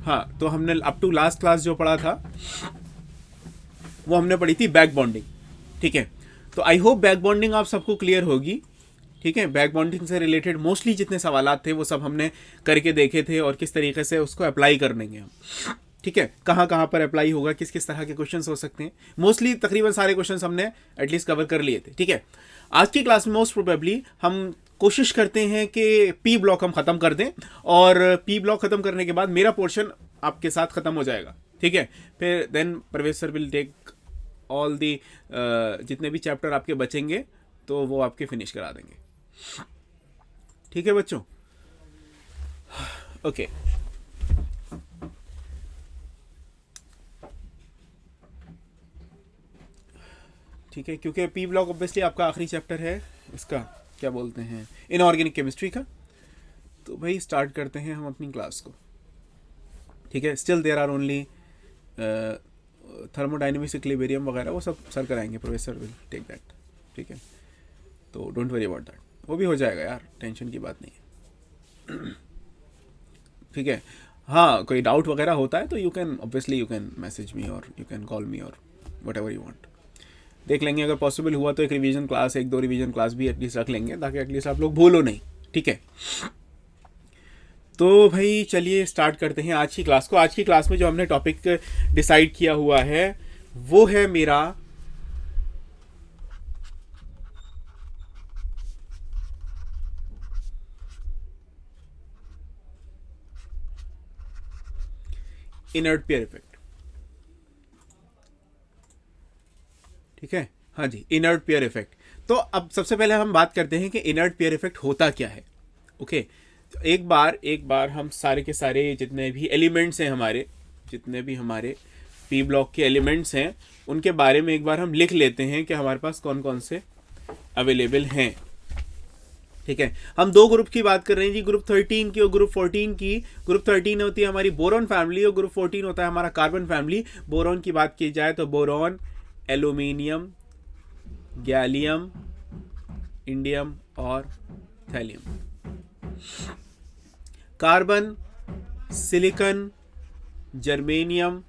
हाँ, तो हमने अप टू लास्ट क्लास जो पढ़ा था वो हमने पढ़ी थी बैक बॉन्डिंग। ठीक है, तो आई होप बैक बॉन्डिंग आप सबको क्लियर होगी। ठीक है, बैक बॉन्डिंग से रिलेटेड मोस्टली जितने सवालात थे वो सब हमने करके देखे थे और किस तरीके से उसको अप्लाई करनेंगे हम। ठीक है, कहाँ कहाँ पर अप्लाई होगा, किस किस तरह के क्वेश्चंस हो सकते हैं, मोस्टली तकरीबन सारे क्वेश्चंस हमने एटलीस्ट कवर कर लिए थे। ठीक है, आज की क्लास में मोस्ट प्रोबेबली हम कोशिश करते हैं कि पी ब्लॉक हम ख़त्म कर दें और पी ब्लॉक ख़त्म करने के बाद मेरा पोर्शन आपके साथ ख़त्म हो जाएगा। ठीक है, फिर then Parvez sir will take all the जितने भी चैप्टर आपके बचेंगे तो वो आपके फिनिश करा देंगे। ठीक है बच्चों, ओके। ठीक है, क्योंकि पी ब्लॉक ऑब्वियसली आपका आखिरी चैप्टर है, इसका क्या बोलते हैं, इनऑर्गेनिक केमिस्ट्री का। तो भाई स्टार्ट करते हैं हम अपनी क्लास को। ठीक है, still there are only thermodynamics, equilibrium वगैरह वो सब सर कराएंगे, प्रोफेसर विल टेक दैट। ठीक है, तो डोंट वरी अबाउट दैट, वो भी हो जाएगा यार, टेंशन की बात नहीं है। ठीक है, हाँ कोई डाउट वगैरह होता है तो you can obviously you can message me और यू कैन कॉल मी और वट एवर यू वांट। देख लेंगे, अगर पॉसिबल हुआ तो एक रिवीजन क्लास, एक दो रिवीजन क्लास भी एटलीस्ट रख लेंगे ताकि एटलीस्ट आप लोग भूलो नहीं। ठीक है, तो भाई चलिए स्टार्ट करते हैं आज की क्लास को। आज की क्लास में जो हमने टॉपिक डिसाइड किया हुआ है वो है मेरा इनर्ट पेयर इफेक्ट। ठीक है, हाँ जी, इनर्ट पेयर इफेक्ट। तो अब सबसे पहले हम बात करते हैं कि इनर्ट पेयर इफेक्ट होता क्या है। ओके, तो एक बार हम सारे के सारे जितने भी एलिमेंट्स हैं हमारे, जितने भी हमारे पी ब्लॉक के एलिमेंट्स हैं उनके बारे में एक बार हम लिख लेते हैं कि हमारे पास कौन कौन से अवेलेबल हैं। ठीक है, हम दो ग्रुप की बात कर रहे हैं जी, ग्रुप 13 की और ग्रुप 14 की। ग्रुप 13 होती है हमारी बोरॉन फैमिली और ग्रुप 14 होता है हमारा कार्बन फैमिली। बोरॉन की बात की जाए तो बोरॉन, एल्यूमिनियम, गैलियम, इंडियम और thallium. Carbon, silicon, germanium,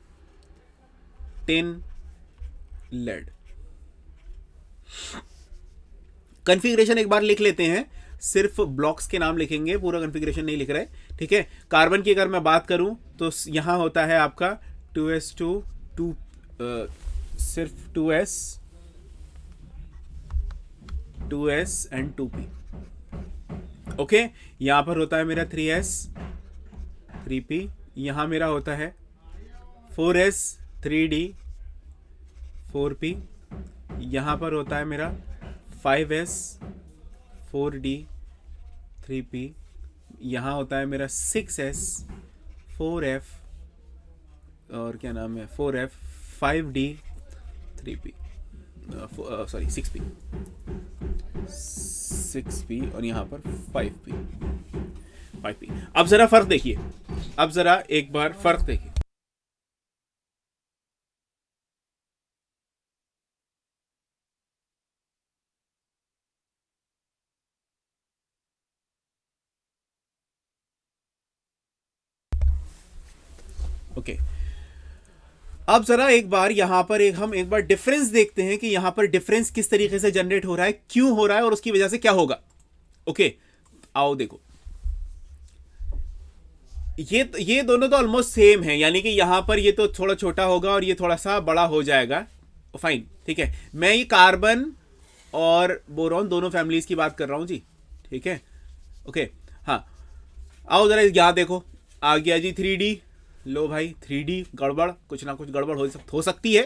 tin, lead. Configuration एक बार लिख लेते हैं, सिर्फ ब्लॉक्स के नाम लिखेंगे, पूरा कॉन्फ़िगरेशन नहीं लिख रहे। ठीक है, कार्बन की अगर मैं बात करूं तो यहां होता है आपका 2s2 2 सिर्फ 2s एंड 2p। ओके, यहां पर होता है मेरा 3s 3p, यहां मेरा होता है 4s 3d 4p, यहां पर होता है मेरा 5s 4d 3p, यहाँ होता है मेरा 6s 4f और क्या नाम है 4f 5d 3p, sorry 6p और यहाँ पर 5p। अब ज़रा फ़र्क देखिए, अब ज़रा एक बार फ़र्क देखिए। ओके, अब जरा एक बार यहां पर हम एक बार डिफरेंस देखते हैं कि यहां पर डिफरेंस किस तरीके से जनरेट हो रहा है, क्यों हो रहा है और उसकी वजह से क्या होगा। ओके, आओ देखो, ये दोनों तो ऑलमोस्ट सेम है, यानी कि यहां पर ये तो थोड़ा छोटा होगा और ये थोड़ा सा बड़ा हो जाएगा। फाइन, ठीक है, मैं ये कार्बन और बोरॉन दोनों फैमिलीज की बात कर रहा हूं जी। ठीक है, ओके, हाँ, आओ जरा यहां देखो, आ गया जी 3D। लो भाई 3D गड़बड़, कुछ ना कुछ गड़बड़ हो सकती है,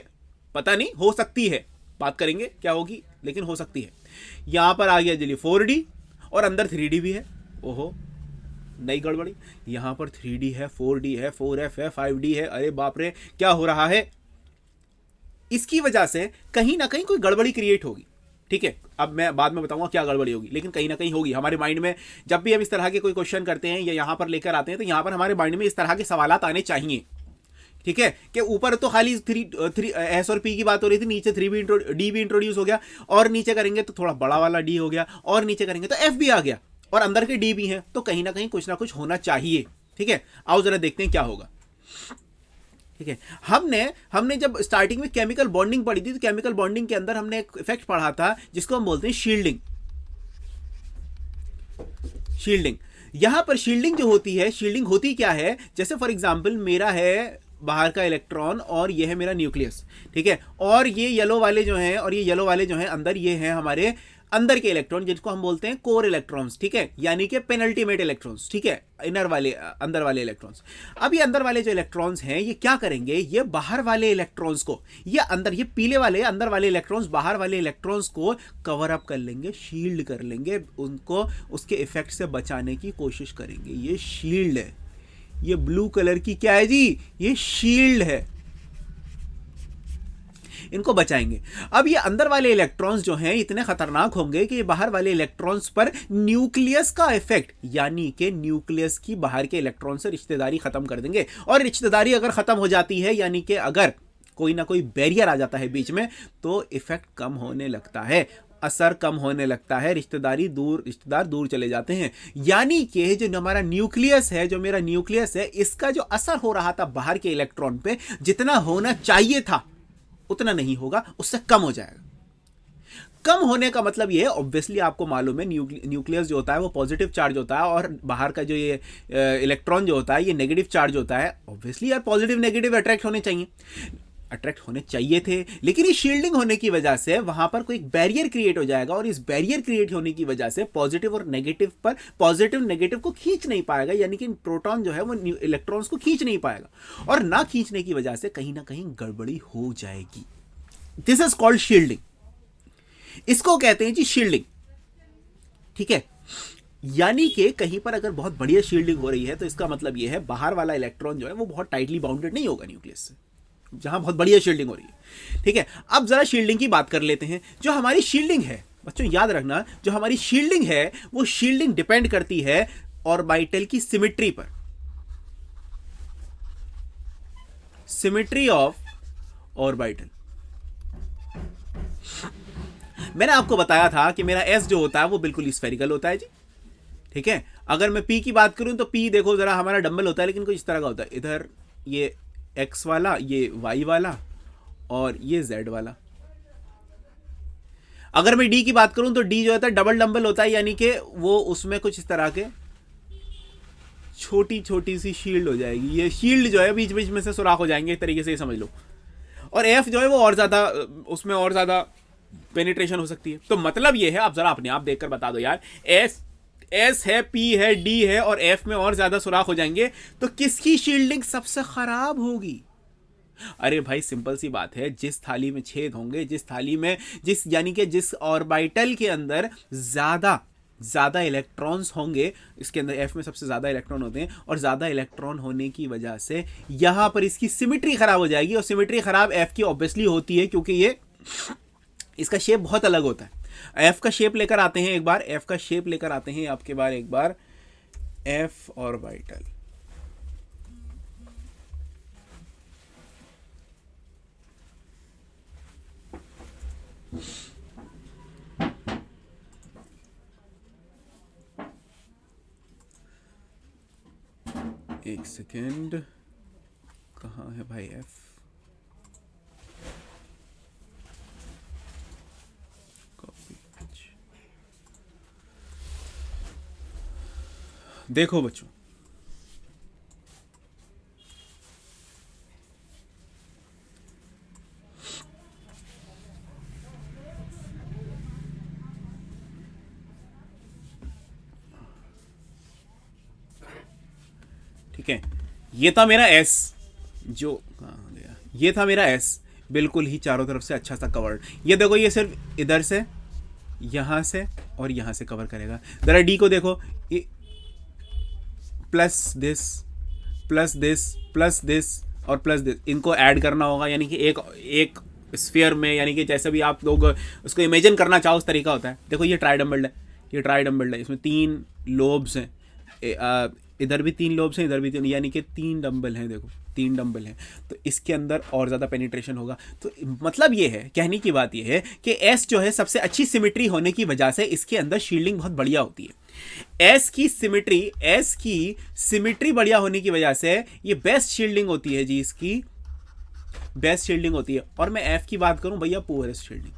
पता नहीं, हो सकती है, बात करेंगे क्या होगी, लेकिन हो सकती है। यहां पर आ गया जी 4D और अंदर 3D भी है। ओहो, नई गड़बड़ी, यहां पर 3D है, 4D है, 4F है, 5D है, अरे बाप रे क्या हो रहा है। इसकी वजह से कहीं ना कहीं कोई गड़बड़ी क्रिएट होगी। ठीक है, अब मैं बाद में बताऊंगा क्या गड़बड़ी होगी, लेकिन कहीं ना कहीं होगी हमारे माइंड में। जब भी हम इस तरह के कोई क्वेश्चन करते हैं या यहां पर लेकर आते हैं तो यहां पर हमारे माइंड में इस तरह के सवाल आने चाहिए। ठीक है, कि ऊपर तो खाली थ्री एस और पी की बात हो रही थी, नीचे डी भी इंट्रोड्यूस हो गया, और नीचे करेंगे तो थोड़ा बड़ा वाला डी हो गया, और नीचे करेंगे तो एफ भी आ गया, और अंदर के डी भी हैं, तो कहीं ना कहीं कुछ ना कुछ होना चाहिए। ठीक है, आओ जरा देखते हैं क्या होगा। ठीक है, हमने हमने जब स्टार्टिंग में केमिकल बॉन्डिंग पढ़ी थी, तो केमिकल बॉन्डिंग के अंदर हमने एक इफेक्ट पढ़ा था जिसको हम बोलते हैं शील्डिंग। शील्डिंग, यहां पर शील्डिंग जो होती है, शील्डिंग होती क्या है, जैसे फॉर एग्जांपल मेरा है बाहर का इलेक्ट्रॉन और ये है मेरा न्यूक्लियस, ठीक है, और ये येलो वाले जो हैं और ये येलो वाले जो हैं अंदर, ये हैं हमारे अंदर के इलेक्ट्रॉन जिनको हम बोलते हैं कोर इलेक्ट्रॉन्स, ठीक है, यानी कि पेनल्टीमेट इलेक्ट्रॉन्स, ठीक है, इनर वाले, अंदर वाले इलेक्ट्रॉन्स। अब ये अंदर वाले जो इलेक्ट्रॉन्स हैं ये क्या करेंगे, ये बाहर वाले इलेक्ट्रॉन्स को, ये अंदर, ये पीले वाले अंदर वाले इलेक्ट्रॉन्स बाहर वाले इलेक्ट्रॉन्स को कवर अप कर लेंगे, शील्ड कर लेंगे, उनको उसके इफेक्ट से बचाने की कोशिश करेंगे। ये शील्ड है, ये ब्लू कलर की क्या है जी, ये शील्ड है, इनको बचाएंगे। अब ये अंदर वाले इलेक्ट्रॉन्स जो हैं इतने खतरनाक होंगे कि ये बाहर वाले इलेक्ट्रॉन्स पर न्यूक्लियस का इफेक्ट, यानी कि न्यूक्लियस की बाहर के इलेक्ट्रॉन से रिश्तेदारी खत्म कर देंगे। और रिश्तेदारी अगर खत्म हो जाती है, यानी कि अगर कोई ना कोई बैरियर आ जाता है बीच में, तो इफेक्ट कम होने लगता है, असर कम होने लगता है, रिश्तेदार दूर चले जाते हैं। यानी कि जो हमारा न्यूक्लियस है, जो मेरा न्यूक्लियस है, इसका जो असर हो रहा था बाहर के इलेक्ट्रॉन पे, जितना होना चाहिए था उतना नहीं होगा, उससे कम हो जाएगा। कम होने का मतलब ये है, ऑब्वियसली आपको मालूम है न्यूक्लियस जो होता है वो पॉजिटिव चार्ज होता है, और बाहर का जो ये इलेक्ट्रॉन जो होता है ये नेगेटिव चार्ज होता है। ऑब्वियसली यार पॉजिटिव नेगेटिव अट्रैक्ट होने चाहिए थे, लेकिन ये शील्डिंग होने की वजह से वहां पर कोई बैरियर क्रिएट हो जाएगा, और इस बैरियर क्रिएट होने की वजह से पॉजिटिव और नेगेटिव पर, पॉजिटिव नेगेटिव को खींच नहीं पाएगा, यानी कि प्रोटॉन जो है वो इलेक्ट्रॉन्स को खींच नहीं पाएगा, और ना खींचने की वजह से कहीं ना कहीं गड़बड़ी हो जाएगी। दिस इज कॉल्ड शील्डिंग, इसको कहते हैं जी शील्डिंग, ठीक है। यानी कि कहीं पर अगर बहुत बढ़िया शील्डिंग हो रही है तो इसका मतलब यह है बाहर वाला इलेक्ट्रॉन जो है वो बहुत टाइटली बाउंडेड नहीं होगा न्यूक्लियस से, जहां बहुत बढ़िया शील्डिंग हो रही है, ठीक है। अब जरा शील्डिंग की बात कर लेते हैं। जो हमारी शील्डिंग है, बच्चों याद रखना, जो हमारी शील्डिंग है वो शील्डिंग डिपेंड करती है ऑर्बिटल की सिमेट्री पर, सिमेट्री ऑफ ऑर्बिटल। मैंने आपको बताया था कि मेरा एस जो होता है वो बिल्कुल स्फेरिकल होता है जी, ठीक है। अगर मैं पी की बात करूं तो पी देखो जरा हमारा डंबल होता है, लेकिन कुछ इस तरह का होता है, इधर ये एक्स वाला, ये वाई वाला, और ये जेड वाला। अगर मैं डी की बात करूं तो डी जो होता है डबल डंबल होता है, यानी कि वो उसमें कुछ इस तरह के छोटी छोटी सी शील्ड हो जाएगी, ये शील्ड जो है बीच बीच में से सुराख हो जाएंगे, एक तरीके से ये समझ लो। और एफ जो है वो और ज्यादा, उसमें और ज्यादा पेनिट्रेशन हो सकती है। तो मतलब ये है, आप जरा अपने आप देखकर बता दो यार, एस है, पी है, डी है, और एफ में और ज्यादा सुराख हो जाएंगे, तो किसकी शील्डिंग सबसे खराब होगी? अरे भाई सिंपल सी बात है, जिस थाली में छेद होंगे, जिस थाली में यानी कि जिस ऑर्बिटल के अंदर ज्यादा इलेक्ट्रॉन्स होंगे, इसके अंदर एफ में सबसे ज्यादा इलेक्ट्रॉन होते हैं, और ज्यादा इलेक्ट्रॉन होने की वजह से यहां पर इसकी सिमेट्री खराब हो जाएगी। और सिमेट्री खराब एफ की ऑब्वियसली होती है, क्योंकि ये इसका शेप बहुत अलग होता है। एफ का शेप लेकर आते हैं एक बार, एफ का शेप लेकर आते हैं आपके बार एक बार, एफ ऑर्बिटल। एक सेकेंड, कहाँ है भाई एफ? देखो बच्चों, ठीक है, ये था मेरा एस, जो कहाँ गया, ये था मेरा एस, बिल्कुल ही चारों तरफ से अच्छा सा कवर्ड। ये देखो, ये सिर्फ इधर से, यहां से और यहां से कवर करेगा। जरा डी को देखो, ये plus this plus this plus this और प्लस दिस, इनको ऐड करना होगा, यानी कि एक स्फीयर में, यानी कि जैसे भी आप लोग उसको इमेजिन करना चाहो उस तरीका होता है। देखो ये ट्राइडम्बल्ड है, ये ट्राइडम्बल्ड है, इसमें 3 लोब्स हैं, इधर भी 3 लोब्स हैं, इधर भी 3, यानी कि 3 डंबल हैं। देखो 3 डंबल हैं, तो इसके अंदर और ज़्यादा पेनिट्रेशन होगा। तो मतलब ये है, कहने की बात ये है कि एस जो है सबसे अच्छी सिमेट्री होने की वजह से इसके अंदर शील्डिंग बहुत बढ़िया होती है। एस की सिमिट्री बढ़िया होने की वजह से ये बेस्ट शील्डिंग होती है जी, इसकी बेस्ट शील्डिंग होती है। और मैं एफ की बात करूं भैया, पुअरेस्ट शील्डिंग।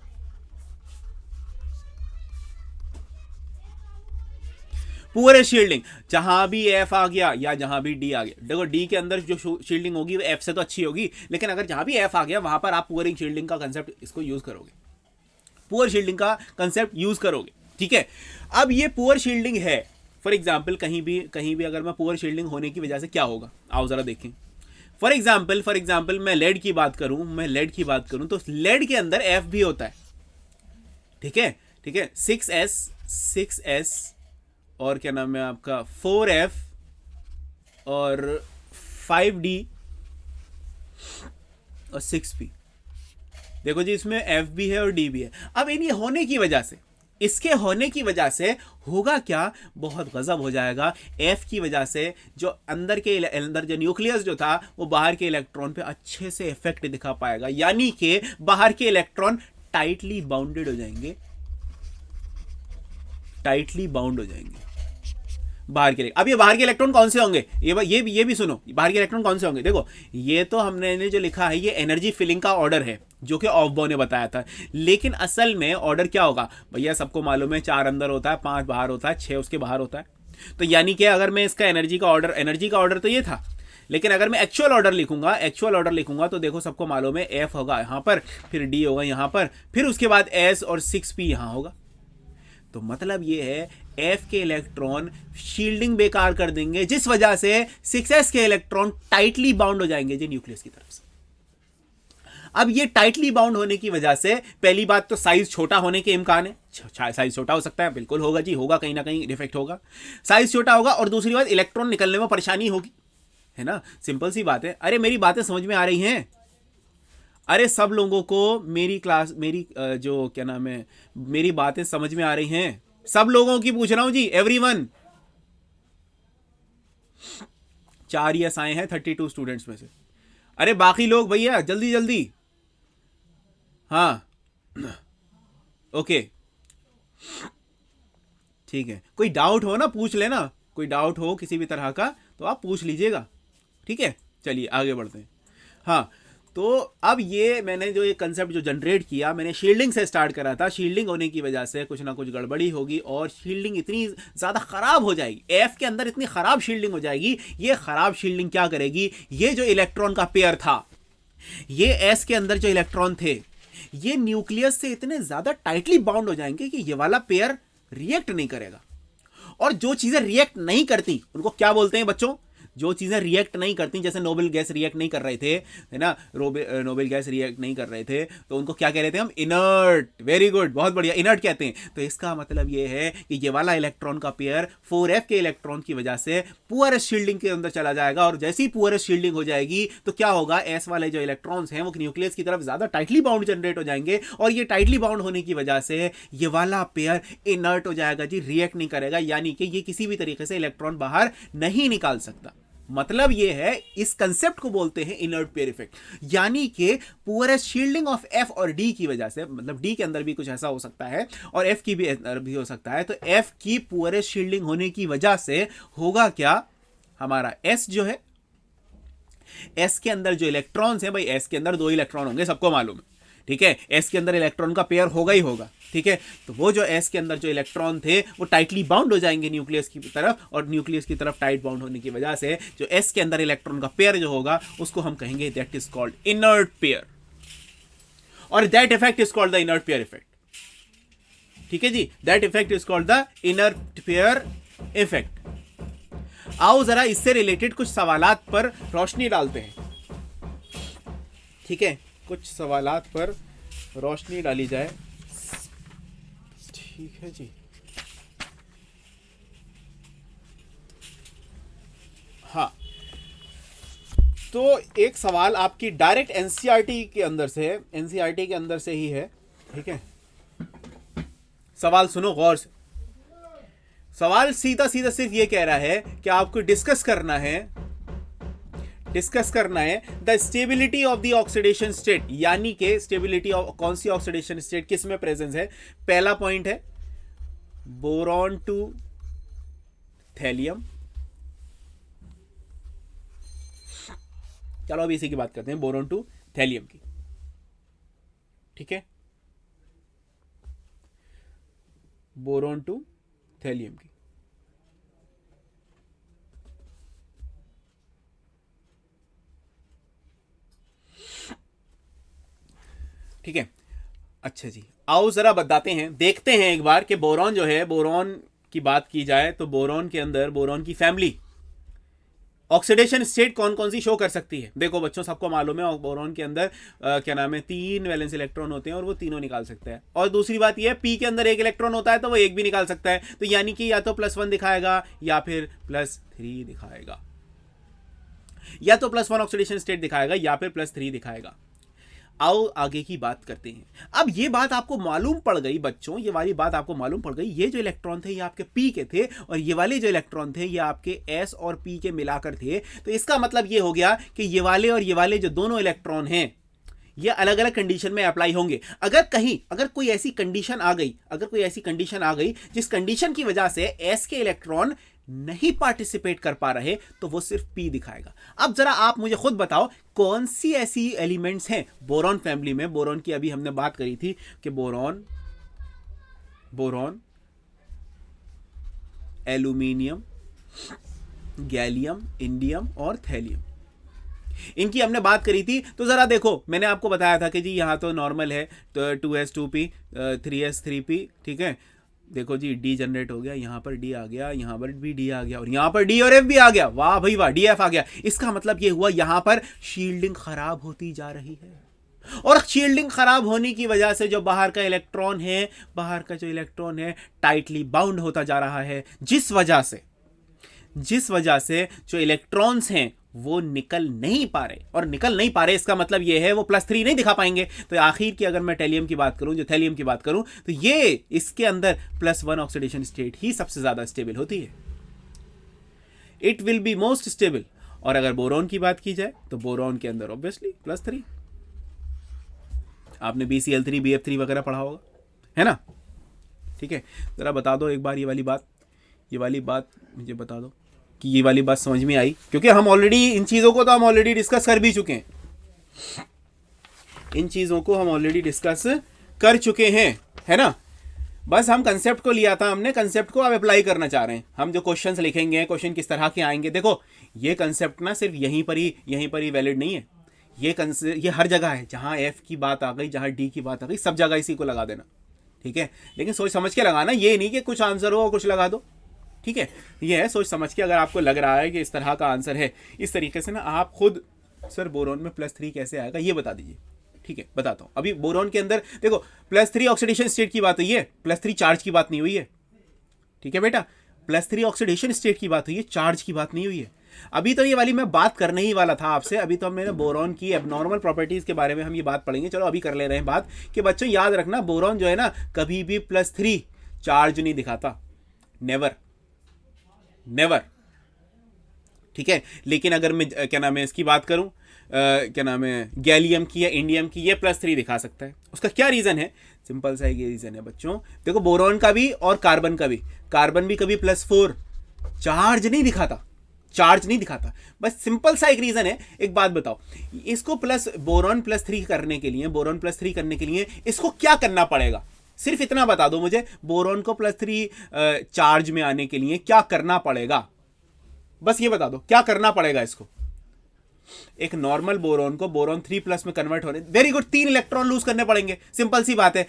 पुअरेस्ट शील्डिंग जहां भी एफ आ गया या जहां भी डी आ गया, देखो डी के अंदर जो शील्डिंग होगी वो एफ से तो अच्छी होगी, लेकिन अगर जहां भी एफ आ गया वहां पर आप पुअर शील्डिंग का कंसेप्ट इसको यूज करोगे, पुअर शील्डिंग का कंसेप्ट यूज करोगे, ठीक है। अब ये पुअर शील्डिंग है, फॉर एग्जाम्पल कहीं भी अगर मैं पुअर शील्डिंग होने की वजह से क्या होगा, आओ जरा देखें। फॉर एग्जाम्पल मैं लेड की बात करूं तो लेड के अंदर एफ भी होता है, ठीक है 6s और क्या नाम है आपका 4f और 5d और 6p। देखो जी इसमें f भी है और d भी है। अब इन्हीं होने की वजह से, इसके होने की वजह से होगा क्या, बहुत गजब हो जाएगा। f की वजह से जो अंदर जो न्यूक्लियस जो था वो बाहर के इलेक्ट्रॉन पे अच्छे से इफेक्ट दिखा पाएगा, यानी कि बाहर के इलेक्ट्रॉन टाइटली बाउंडेड हो जाएंगे, बाहर के। अब ये बाहर के इलेक्ट्रॉन कौन से होंगे, ये भी सुनो, बाहर के इलेक्ट्रॉन कौन से होंगे। देखो ये तो हमने जो लिखा है ये एनर्जी फिलिंग का ऑर्डर है जो कि ऑफबो ने बताया था, लेकिन असल में ऑर्डर क्या होगा भैया, सबको मालूम है 4 अंदर होता है, 5 बाहर होता है, 6 उसके बाहर होता है। तो यानी कि अगर मैं इसका एनर्जी का ऑर्डर तो ये था, लेकिन अगर मैं एक्चुअल ऑर्डर लिखूंगा तो देखो सबको मालूम है एफ होगा यहां पर, फिर डी होगा यहां पर, फिर उसके बाद एस और 6p यहां होगा। तो मतलब ये है एफ के इलेक्ट्रॉन शील्डिंग बेकार कर देंगे, जिस वजह से 6s के इलेक्ट्रॉन टाइटली बाउंड हो जाएंगे जी न्यूक्लियस की तरफ से। अब ये टाइटली बाउंड होने की वजह से पहली बात तो साइज छोटा होने के इम्कान है, साइज छोटा हो सकता है, बिल्कुल होगा जी, होगा कहीं ना कहीं डिफेक्ट होगा, साइज छोटा होगा। और दूसरी बात इलेक्ट्रॉन निकलने में परेशानी होगी, है ना, सिंपल सी बात है। अरे मेरी बातें समझ में आ रही हैं, अरे सब लोगों को मेरी जो क्या नाम है मेरी बातें समझ में आ रही हैं, सब लोगों की पूछ रहा हूं जी, एवरीवन। 4 यस आए हैं 32 स्टूडेंट्स में से, अरे बाकी लोग भैया जल्दी जल्दी, हाँ ओके ठीक है। कोई डाउट हो ना पूछ लेना, कोई डाउट हो किसी भी तरह का तो आप पूछ लीजिएगा, ठीक है। चलिए आगे बढ़ते हैं। हाँ तो अब ये मैंने जो ये कंसेप्ट जो जनरेट किया, मैंने शील्डिंग से स्टार्ट करा था। शील्डिंग होने की वजह से कुछ ना कुछ गड़बड़ी होगी और शील्डिंग इतनी ज़्यादा ख़राब हो जाएगी, एफ के अंदर इतनी ख़राब शील्डिंग हो जाएगी। ये ख़राब शील्डिंग क्या करेगी, ये जो इलेक्ट्रॉन का पेयर था, ये एस के अंदर जो इलेक्ट्रॉन थे, ये न्यूक्लियस से इतने ज़्यादा टाइटली बाउंड हो जाएंगे कि ये वाला पेयर रिएक्ट नहीं करेगा। और जो चीज़ें रिएक्ट नहीं करती उनको क्या बोलते हैं बच्चों, जो चीज़ें रिएक्ट नहीं करती, जैसे नोबेल गैस रिएक्ट नहीं कर रहे थे, है ना, नोबेल गैस रिएक्ट नहीं कर रहे थे तो उनको क्या कह रहे थे हम, इनर्ट। वेरी गुड, बहुत बढ़िया, इनर्ट कहते हैं। तो इसका मतलब ये है कि ये वाला इलेक्ट्रॉन का पेयर 4f के इलेक्ट्रॉन की वजह से पुअरेस्ट शील्डिंग के अंदर चला जाएगा, और जैसे ही पुअरेस्ट शील्डिंग हो जाएगी तो क्या होगा, एस वाले जो इलेक्ट्रॉन्स हैं वो न्यूक्लियस की तरफ ज़्यादा टाइटली बाउंड जनरेट हो जाएंगे, और ये टाइटली बाउंड होने की वजह से ये वाला पेयर इनर्ट हो जाएगा जी, रिएक्ट नहीं करेगा, यानी कि ये किसी भी तरीके से इलेक्ट्रॉन बाहर नहीं निकाल सकता। मतलब ये है, इस कंसेप्ट को बोलते हैं इनर्ट पेयर इफेक्ट, यानी कि पुअरेस्ट शील्डिंग ऑफ एफ और डी की वजह से, मतलब डी के अंदर भी कुछ ऐसा हो सकता है और एफ की भी हो सकता है। तो एफ की पुअरेस्ट शील्डिंग होने की वजह से होगा क्या, हमारा एस जो है, एस के अंदर जो इलेक्ट्रॉन्स हैं, भाई एस के अंदर 2 इलेक्ट्रॉन होंगे, सबको मालूम है, ठीक है, एस के अंदर इलेक्ट्रॉन का पेयर होगा ही होगा, ठीक है। तो वो जो एस के अंदर जो इलेक्ट्रॉन थे वो टाइटली बाउंड हो जाएंगे न्यूक्लियस की तरफ, और न्यूक्लियस की तरफ टाइट बाउंड होने की वजह से जो एस के अंदर इलेक्ट्रॉन का पेयर जो होगा उसको हम कहेंगे that is called inert pair, और that effect is called the inert pair effect, ठीक है जी, that effect is called the inert pair effect. आओ जरा इससे रिलेटेड कुछ सवालात पर रोशनी डालते हैं, ठीक है, कुछ सवालात पर रोशनी डाली जाए, ठीक है जी। हाँ तो एक सवाल आपकी डायरेक्ट एनसीईआरटी के अंदर से है, एनसीईआरटी के अंदर से ही है, ठीक है। सवाल सुनो गौर से, सवाल सीधा सीधा सिर्फ ये कह रहा है कि आपको डिस्कस करना है the stability of the oxidation state, यानी कि स्टेबिलिटी ऑफ कौन सी ऑक्सीडेशन स्टेट किस में प्रेजेंस है। पहला पॉइंट है बोरॉन टू थैलियम। चलो अभी इसी की बात करते हैं, बोरॉन टू थैलियम की। ठीक है, बोरॉन टू थैलियम की। ठीक है, अच्छा जी, आओ जरा बताते हैं, देखते हैं एक बार कि बोरॉन जो है, बोरॉन की बात की जाए तो बोरॉन के अंदर बोरॉन की फैमिली ऑक्सीडेशन स्टेट कौन कौन सी शो कर सकती है। देखो बच्चों, सबको मालूम है बोरॉन के अंदर क्या नाम है, 3 वैलेंस इलेक्ट्रॉन होते हैं और वो तीनों निकाल सकता है। और दूसरी बात ये है, पी के अंदर 1 इलेक्ट्रॉन होता है तो वो 1 भी निकाल सकता है। तो यानी कि या तो +1 दिखाएगा या फिर +3 दिखाएगा, या तो +1 ऑक्सीडेशन स्टेट दिखाएगा या फिर +3 दिखाएगा। आओ आगे की बात करते हैं। अब ये बात आपको मालूम पड़ गई बच्चों, ये वाली बात आपको मालूम पड़ गई, ये जो इलेक्ट्रॉन थे ये आपके पी के थे और ये वाले जो इलेक्ट्रॉन थे ये आपके एस और पी के मिलाकर थे। तो इसका मतलब ये हो गया कि ये वाले और ये वाले जो दोनों इलेक्ट्रॉन हैं ये अलग अलग कंडीशन में अप्लाई होंगे। अगर कोई ऐसी कंडीशन आ गई जिस कंडीशन की वजह से एस के इलेक्ट्रॉन नहीं पार्टिसिपेट कर पा रहे तो वो सिर्फ पी दिखाएगा। अब जरा आप मुझे खुद बताओ कौन सी ऐसी एलिमेंट्स हैं बोरॉन फैमिली में। बोरॉन की अभी हमने बात करी थी कि बोरॉन एल्यूमिनियम, गैलियम, इंडियम और थैलियम, इनकी हमने बात करी थी। तो जरा देखो, मैंने आपको बताया था कि जी यहां तो नॉर्मल है, तो 2s2p 3s3p। ठीक है, देखो जी डी जनरेट हो गया, यहां पर डी आ गया, यहां पर भी डी आ गया और यहां पर डी और एफ भी आ गया। वाह भाई वाह, डी एफ आ गया। इसका मतलब ये हुआ यहां पर शील्डिंग खराब होती जा रही है और शील्डिंग खराब होने की वजह से जो बाहर का इलेक्ट्रॉन है टाइटली बाउंड होता जा रहा है, जिस वजह से जो इलेक्ट्रॉन्स हैं वो निकल नहीं पा रहे। इसका मतलब ये है वो +3 नहीं दिखा पाएंगे। तो आखिर की अगर मैं थैलियम की बात करूं तो ये इसके अंदर +1 ऑक्सीडेशन स्टेट ही सबसे ज्यादा स्टेबल होती है। It will be most stable. और अगर बोरॉन की बात की जाए तो बोरॉन के अंदर ऑब्वियसली +3। आपने BCl3 BF3 वगैरह पढ़ा होगा, है ना। ठीक है, जरा बता दो एक बार ये वाली बात मुझे बता दो कि ये वाली बात समझ में आई, क्योंकि हम ऑलरेडी इन चीज़ों को तो हम ऑलरेडी डिस्कस कर भी चुके हैं, है ना। बस हम कंसेप्ट को लिया था, हमने कंसेप्ट को अब अप्लाई करना चाह रहे हैं। हम जो क्वेश्चंस लिखेंगे, क्वेश्चन किस तरह के आएंगे, देखो ये कंसेप्ट ना सिर्फ यहीं पर ही वैलिड नहीं है। ये हर जगह है, जहाँ एफ की बात आ गई, जहाँ डी की बात आ गई, सब जगह इसी को लगा देना। ठीक है, लेकिन सोच समझ के लगाना, ये नहीं कि कुछ आंसर हो और कुछ लगा दो। ठीक है, ये है सोच समझ के। अगर आपको लग रहा है कि इस तरह का आंसर है, इस तरीके से ना आप खुद, सर बोरॉन में +3 कैसे आएगा ये बता दीजिए। ठीक है, बताता हूं। अभी बोरॉन के अंदर देखो +3 ऑक्सीडेशन स्टेट की बात हुई है, +3 चार्ज की बात नहीं हुई है। ठीक है बेटा, +3 ऑक्सीडेशन स्टेट की बात हुई है, चार्ज की बात नहीं हुई है। अभी तो ये वाली मैं बात करने ही वाला था आपसे। अभी तो मैंने बोरॉन की एबनॉर्मल प्रॉपर्टीज के बारे में हम ये बात पढ़ेंगे। चलो अभी कर ले रहे हैं बात कि बच्चों याद रखना, बोरॉन जो है ना कभी भी +3 चार्ज नहीं दिखाता, नेवर। ठीक है, लेकिन अगर मैं क्या नाम है इसकी बात करूं, गैलियम की या इंडियम की, ये +3 दिखा सकता है। उसका क्या रीजन है? सिंपल सा ये रीजन है बच्चों, देखो बोरॉन का भी और कार्बन भी कभी +4 चार्ज नहीं दिखाता। बस सिंपल सा एक रीजन है। एक बात बताओ, इसको बोरॉन +3 करने के लिए इसको क्या करना पड़ेगा? सिर्फ इतना बता दो मुझे, बोरॉन को +3 चार्ज में आने के लिए क्या करना पड़ेगा? बस ये बता दो क्या करना पड़ेगा इसको। एक नॉर्मल बोरॉन को बोरॉन 3+ में कन्वर्ट होने, वेरी गुड, 3 इलेक्ट्रॉन लूज करने पड़ेंगे। सिंपल सी बात है।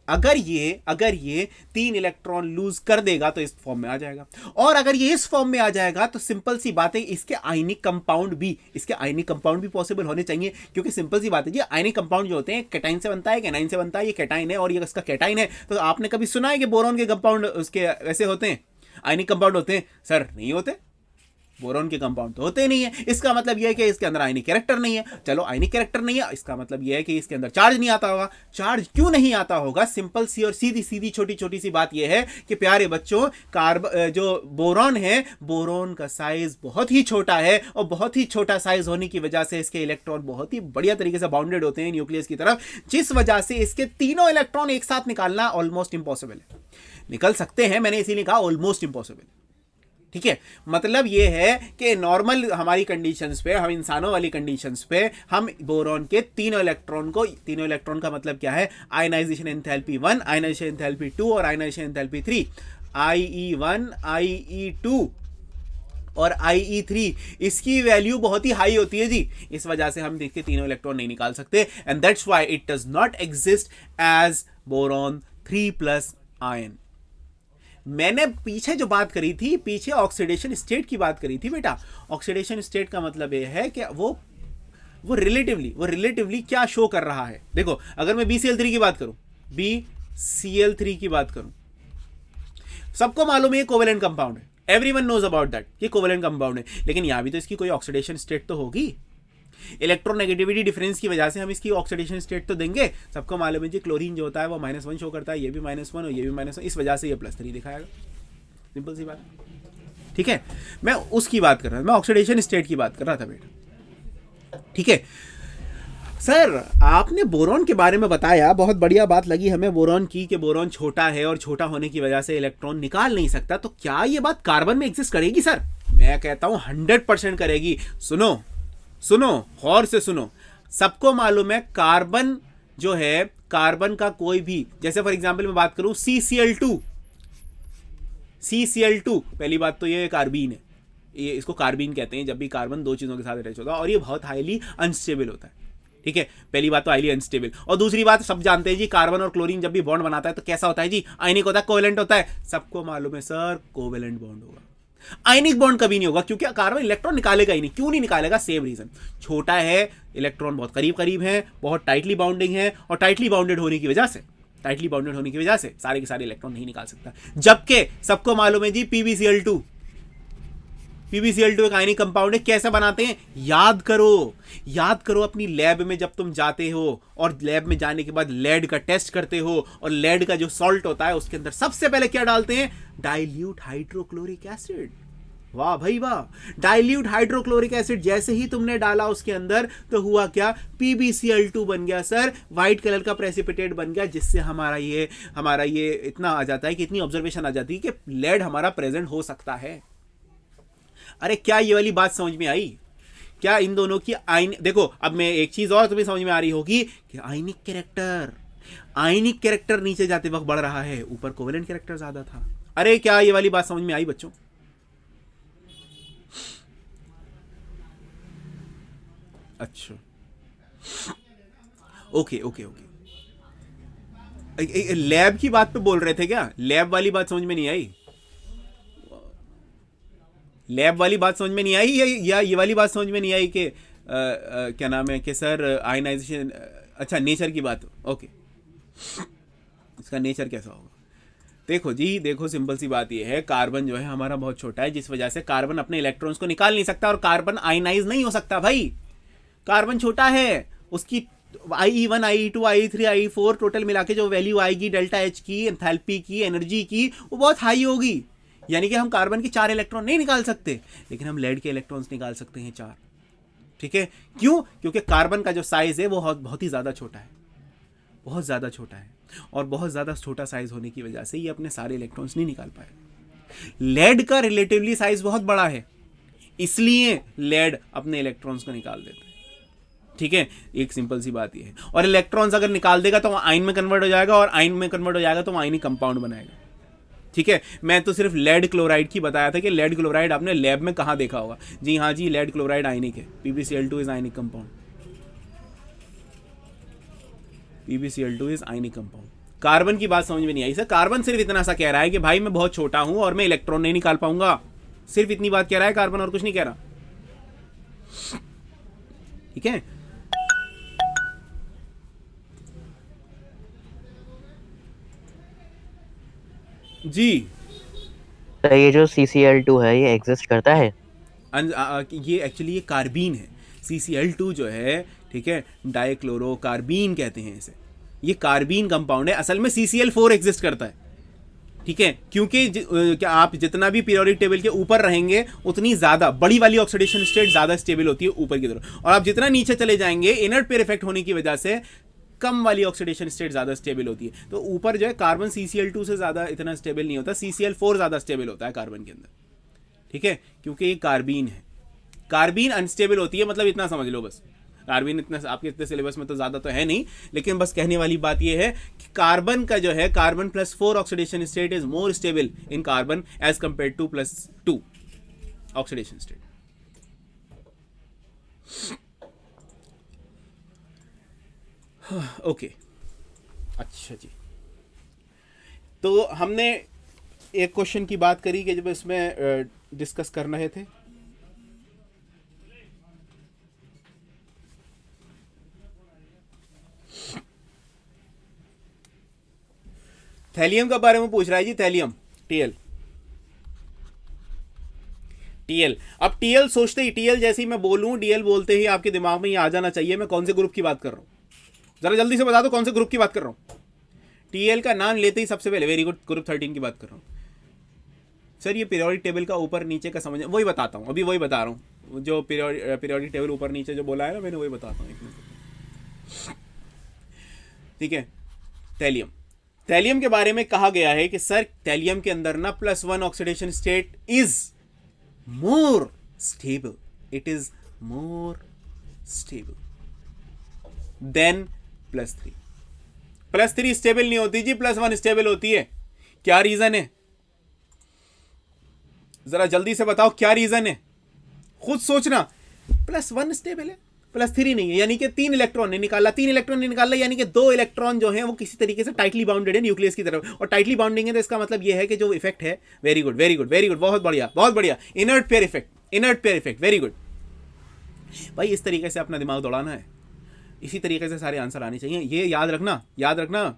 अगर ये 3 इलेक्ट्रॉन लूज कर देगा तो इस फॉर्म में आ जाएगा, और अगर ये इस फॉर्म में आ जाएगा तो सिंपल सी बात है इसके आयनिक कंपाउंड भी पॉसिबल होने चाहिए। क्योंकि सिंपल सी बात है जी, आयनिक कंपाउंड जो होते हैं कैटाइन से बनता है, एनाइन से बनता है। ये कैटाइन है और ये इसका कैटाइन है। तो आपने कभी सुना है कि बोरॉन के कंपाउंड उसके ऐसे होते हैं, आयनिक कंपाउंड होते हैं? सर नहीं होते, बोरॉन के कंपाउंड तो होते नहीं है। इसका मतलब यह है कि इसके अंदर आयनिक कैरेक्टर नहीं है। चलो आयनिक कैरेक्टर नहीं है, इसका मतलब यह है कि इसके अंदर चार्ज नहीं आता होगा। चार्ज क्यों नहीं आता होगा? सिंपल सी और सीधी छोटी सी बात यह है कि प्यारे बच्चों, जो बोरॉन है, बोरॉन का साइज बहुत ही छोटा है और बहुत ही छोटा साइज होने की वजह से इसके इलेक्ट्रॉन बहुत ही बढ़िया तरीके से बाउंडेड होते हैं न्यूक्लियस की तरफ, जिस वजह से इसके तीनों इलेक्ट्रॉन एक साथ निकालना ऑलमोस्ट इंपॉसिबल है। निकल सकते हैं, मैंने इसीलिए कहा ऑलमोस्ट इंपॉसिबल। ठीक है, मतलब ये है कि नॉर्मल हमारी कंडीशंस पे, हम इंसानों वाली कंडीशंस पे, हम बोरॉन के तीनों इलेक्ट्रॉन का मतलब क्या है, आयनाइजेशन एंथैल्पी 1, आयनाइजेशन एंथैल्पी 2 और आयनाइजेशन एंथैल्पी 3, IE1, IE2 और IE3, इसकी वैल्यू बहुत ही हाई होती है जी। इस वजह से हम देखते तीनों इलेक्ट्रॉन नहीं निकाल सकते, and that's why it does not exist as boron 3+ ion. मैंने पीछे जो बात करी थी, पीछे ऑक्सीडेशन स्टेट की बात करी थी बेटा। ऑक्सीडेशन स्टेट का मतलब यह है कि वो रिलेटिवली क्या शो कर रहा है। देखो, अगर मैं BCl3 की बात करूं, BCl3 की बात करूं, सबको मालूम है ये कोवेलेंट कंपाउंड है, एवरीवन नोज अबाउट दैट, ये कोवेलेंट कंपाउंड है, लेकिन यहां भी तो इसकी कोई ऑक्सीडेशन स्टेट तो होगी। इलेक्ट्रोनेगेटिविटी डिफरेंस की वजह से हम इसकी ऑक्सीडेशन स्टेट तो देंगे। सबको मालूम है जी, क्लोरीन जो होता है वो -1 शो करता है, ये भी -1 और ये भी -1, इस वजह से ये +3 दिखाएगा। सिंपल सी बात, ठीक है। मैं उसकी बात कर रहा था, मैं ऑक्सीडेशन स्टेट की बात कर रहा था बेटा, ठीक है। सर, आपने बोरॉन के बारे में बताया, बहुत बढ़िया बात लगी हमें बोरॉन की, कि बोरॉन छोटा है और छोटा होने की वजह से इलेक्ट्रॉन निकाल नहीं सकता। तो क्या ये बात कार्बन में एग्जिस्ट करेगी सर? मैं कहता हूं 100% करेगी। सुनो, गौर से सुनो। सबको मालूम है कार्बन जो है, कार्बन का कोई भी, जैसे फॉर एग्जांपल मैं बात करूं CCl2, पहली बात तो ये कार्बीन है, ये इसको कार्बीन कहते हैं जब भी कार्बन दो चीजों के साथ अटैच होता है, और ये बहुत हाईली अनस्टेबल होता है, ठीक है। पहली बात तो हाईली अनस्टेबल, और दूसरी बात सब जानते हैं जी, कार्बन और क्लोरीन जब भी बॉन्ड बनाता है तो कैसा होता है जी, आयनिक होता है, कोवेलेंट होता है। सबको मालूम है सर, कोवेलेंट बॉन्ड होगा, आयनिक बॉन्ड कभी नहीं होगा, क्योंकि कार्बन इलेक्ट्रॉन निकालेगा ही नहीं। क्यों नहीं निकालेगा? सेम रीजन, छोटा है, इलेक्ट्रॉन बहुत करीब करीब है, बहुत टाइटली बाउंडिंग है, और टाइटली बाउंडेड होने की वजह से सारे के सारे इलेक्ट्रॉन नहीं निकाल सकता। जबकि सबको मालूम है जी, PbCl2 एक आयनिक कंपाउंड है। कैसे बनाते हैं? याद करो अपनी लैब में जब तुम जाते हो और लैब में जाने के बाद लेड का टेस्ट करते हो, और लेड का जो सॉल्ट होता है उसके अंदर सबसे पहले क्या डालते हैं? Dilute hydrochloric acid. वाह भाई वाह, डाइल्यूट हाइड्रोक्लोरिक एसिड जैसे ही तुमने डाला उसके अंदर, तो हुआ क्या? PbCl2 बन गया सर, व्हाइट कलर का प्रेसिपिटेट बन गया, जिससे हमारा ये इतना आ जाता है कि इतनी ऑब्जर्वेशन आ जाती है कि लेड हमारा प्रेजेंट हो सकता है। अरे क्या ये वाली बात समझ में आई? क्या इन दोनों की देखो, अब मैं एक चीज और तुम्हें समझ में आ रही होगी कि आयनिक कैरेक्टर नीचे जाते वक्त बढ़ रहा है, ऊपर कोवेलेंट कैरेक्टर ज्यादा था। अरे क्या ये वाली बात समझ में आई बच्चों? अच्छा, ओके। लैब की बात पे बोल रहे थे क्या? लैब वाली बात समझ में नहीं आई? लैब वाली बात समझ में नहीं आई, या ये वाली बात समझ में नहीं आई कि क्या नाम है कि सर आयनाइजेशन, अच्छा नेचर की बात, ओके, इसका नेचर कैसा होगा? देखो सिंपल सी बात ये है, कार्बन जो है हमारा बहुत छोटा है, जिस वजह से कार्बन अपने इलेक्ट्रॉन्स को निकाल नहीं सकता, और कार्बन आयनाइज नहीं हो सकता भाई। कार्बन छोटा है, उसकी IE1, IE2, IE3, IE4 total मिला के जो वैल्यू आएगी डेल्टा H की, एंथैल्पी की, एनर्जी की, वो बहुत हाई होगी। यानी कि हम कार्बन के 4 इलेक्ट्रॉन नहीं निकाल सकते, लेकिन हम लेड के इलेक्ट्रॉन्स निकाल सकते हैं 4। ठीक है, क्यों? क्योंकि कार्बन का जो साइज है वो बहुत ही ज़्यादा छोटा है, बहुत ज़्यादा छोटा है, और बहुत ज़्यादा छोटा साइज होने की वजह से ये अपने सारे इलेक्ट्रॉन्स नहीं निकाल पाए। लेड का रिलेटिवली साइज बहुत बड़ा है, इसलिए लेड अपने इलेक्ट्रॉन्स को निकाल देता है। ठीक है, एक सिंपल सी बात ये है। और इलेक्ट्रॉन्स अगर निकाल देगा तो वो आयन में कन्वर्ट हो जाएगा, और आयन में कन्वर्ट हो जाएगा तो वो आयनिक कंपाउंड बनाएगा। ठीक है, मैं तो सिर्फ लेड क्लोराइड की बताया था कि लेड क्लोराइड आपने लैब में कहाँ देखा होगा। जी हाँ जी, लेड क्लोराइड आयनिक है, PbCl2 is ionic compound, PbCl2 is ionic compound. Carbon की बात समझ में नहीं आई सर। कार्बन सिर्फ इतना सा कह रहा है कि भाई मैं बहुत छोटा हूं और मैं इलेक्ट्रॉन नहीं निकाल पाऊंगा, सिर्फ इतनी बात कह रहा है कार्बन, और कुछ नहीं कह रहा। ठीक है, जी। तो ये जो CCl2 है ये एग्जिस्ट करता है? ये एक्चुअली ये कार्बीन है। CCl2 जो है, ठीक है, डाइक्लोरो कार्बीन कहते हैं इसे। ये कार्बीन कंपाउंड है। असल में CCl4 एग्जिस्ट करता है। ठीक है, क्योंकि क्या आप जितना भी पीरियोडिक टेबल के ऊपर रहेंगे उतनी ज्यादा बड़ी वाली ऑक्सीडेशन स्टेट ज्यादा स्टेबल होती है ऊपर की तरफ, और आप जितना नीचे चले जाएंगे इनर्ट पेयर इफेक्ट होने की वजह से कम वाली ऑक्सीडेशन स्टेट ज्यादा स्टेबल होती है। तो ऊपर जो है कार्बन CCl2 से ज्यादा इतना स्टेबल नहीं होता, CCl4 ज्यादा स्टेबल होता है कार्बन के अंदर। ठीक है, क्योंकि ये कार्बीन है। कार्बीन अनस्टेबल होती है, मतलब इतना समझ लो बस। कार्बन इतना आपके इतने सिलेबस में तो ज़्यादा तो है नहीं, लेकिन बस कहने वाली बात यह है कि कार्बन का जो है carbon +4 oxidation state is more stable in carbon as compare to +2 oxidation state. Okay, अच्छा जी, तो हमने एक क्वेश्चन की बात करी कि जब इसमें डिस्कस कर रहे थे, थैलियम के बारे में पूछ रहा है जी, थैलियम टीएल। टीएल, अब टीएल सोचते ही, टीएल जैसे ही मैं बोलूं, टीएल बोलते ही आपके दिमाग में ये आ जाना चाहिए मैं कौन से ग्रुप की बात कर रहा हूं। जरा जल्दी से बता दो कौन से ग्रुप की बात कर रहा हूं। टीएल का नाम लेते ही सबसे पहले वेरी गुड, ग्रुप 13 की बात कर रहा हूं। सर ये पीरियोडिक टेबल का ऊपर नीचे का समझ, वही बताता हूं, अभी वही बता रहा हूं, जो पीरियोडिक टेबल ऊपर नीचे जो बोला है ना मैंने, वही बताता हूं एक मिनट। ठीक है, थैलियम, थैलियम के बारे में कहा गया है कि सर थैलियम के अंदर ना +1 oxidation state is more stable, it is more stable then +3। +3 stable नहीं होती जी, +1 स्टेबल होती है। क्या रीजन है, जरा जल्दी से बताओ क्या रीजन है, खुद सोचना। +1 स्टेबल है, +3 नहीं है, यानी कि 3 इलेक्ट्रॉन ने निकाला, 3 इलेक्ट्रॉन ने निकाला, यानी कि 2 इलेक्ट्रॉन जो है वो किसी तरीके से टाइटली बाउंडेड है न्यूक्लियस की तरफ, और टाइटली बाउंडिंग है तो इसका मतलब ये है कि जो इफेक्ट है, very good very good very good, बहुत बढ़िया बहुत बढ़िया, inert pair effect, inert pair effect, very good भाई। इस तरीके से अपना दिमाग दौड़ाना है, इसी तरीके से सारे आंसर आने चाहिए। ये याद रखना, याद रखना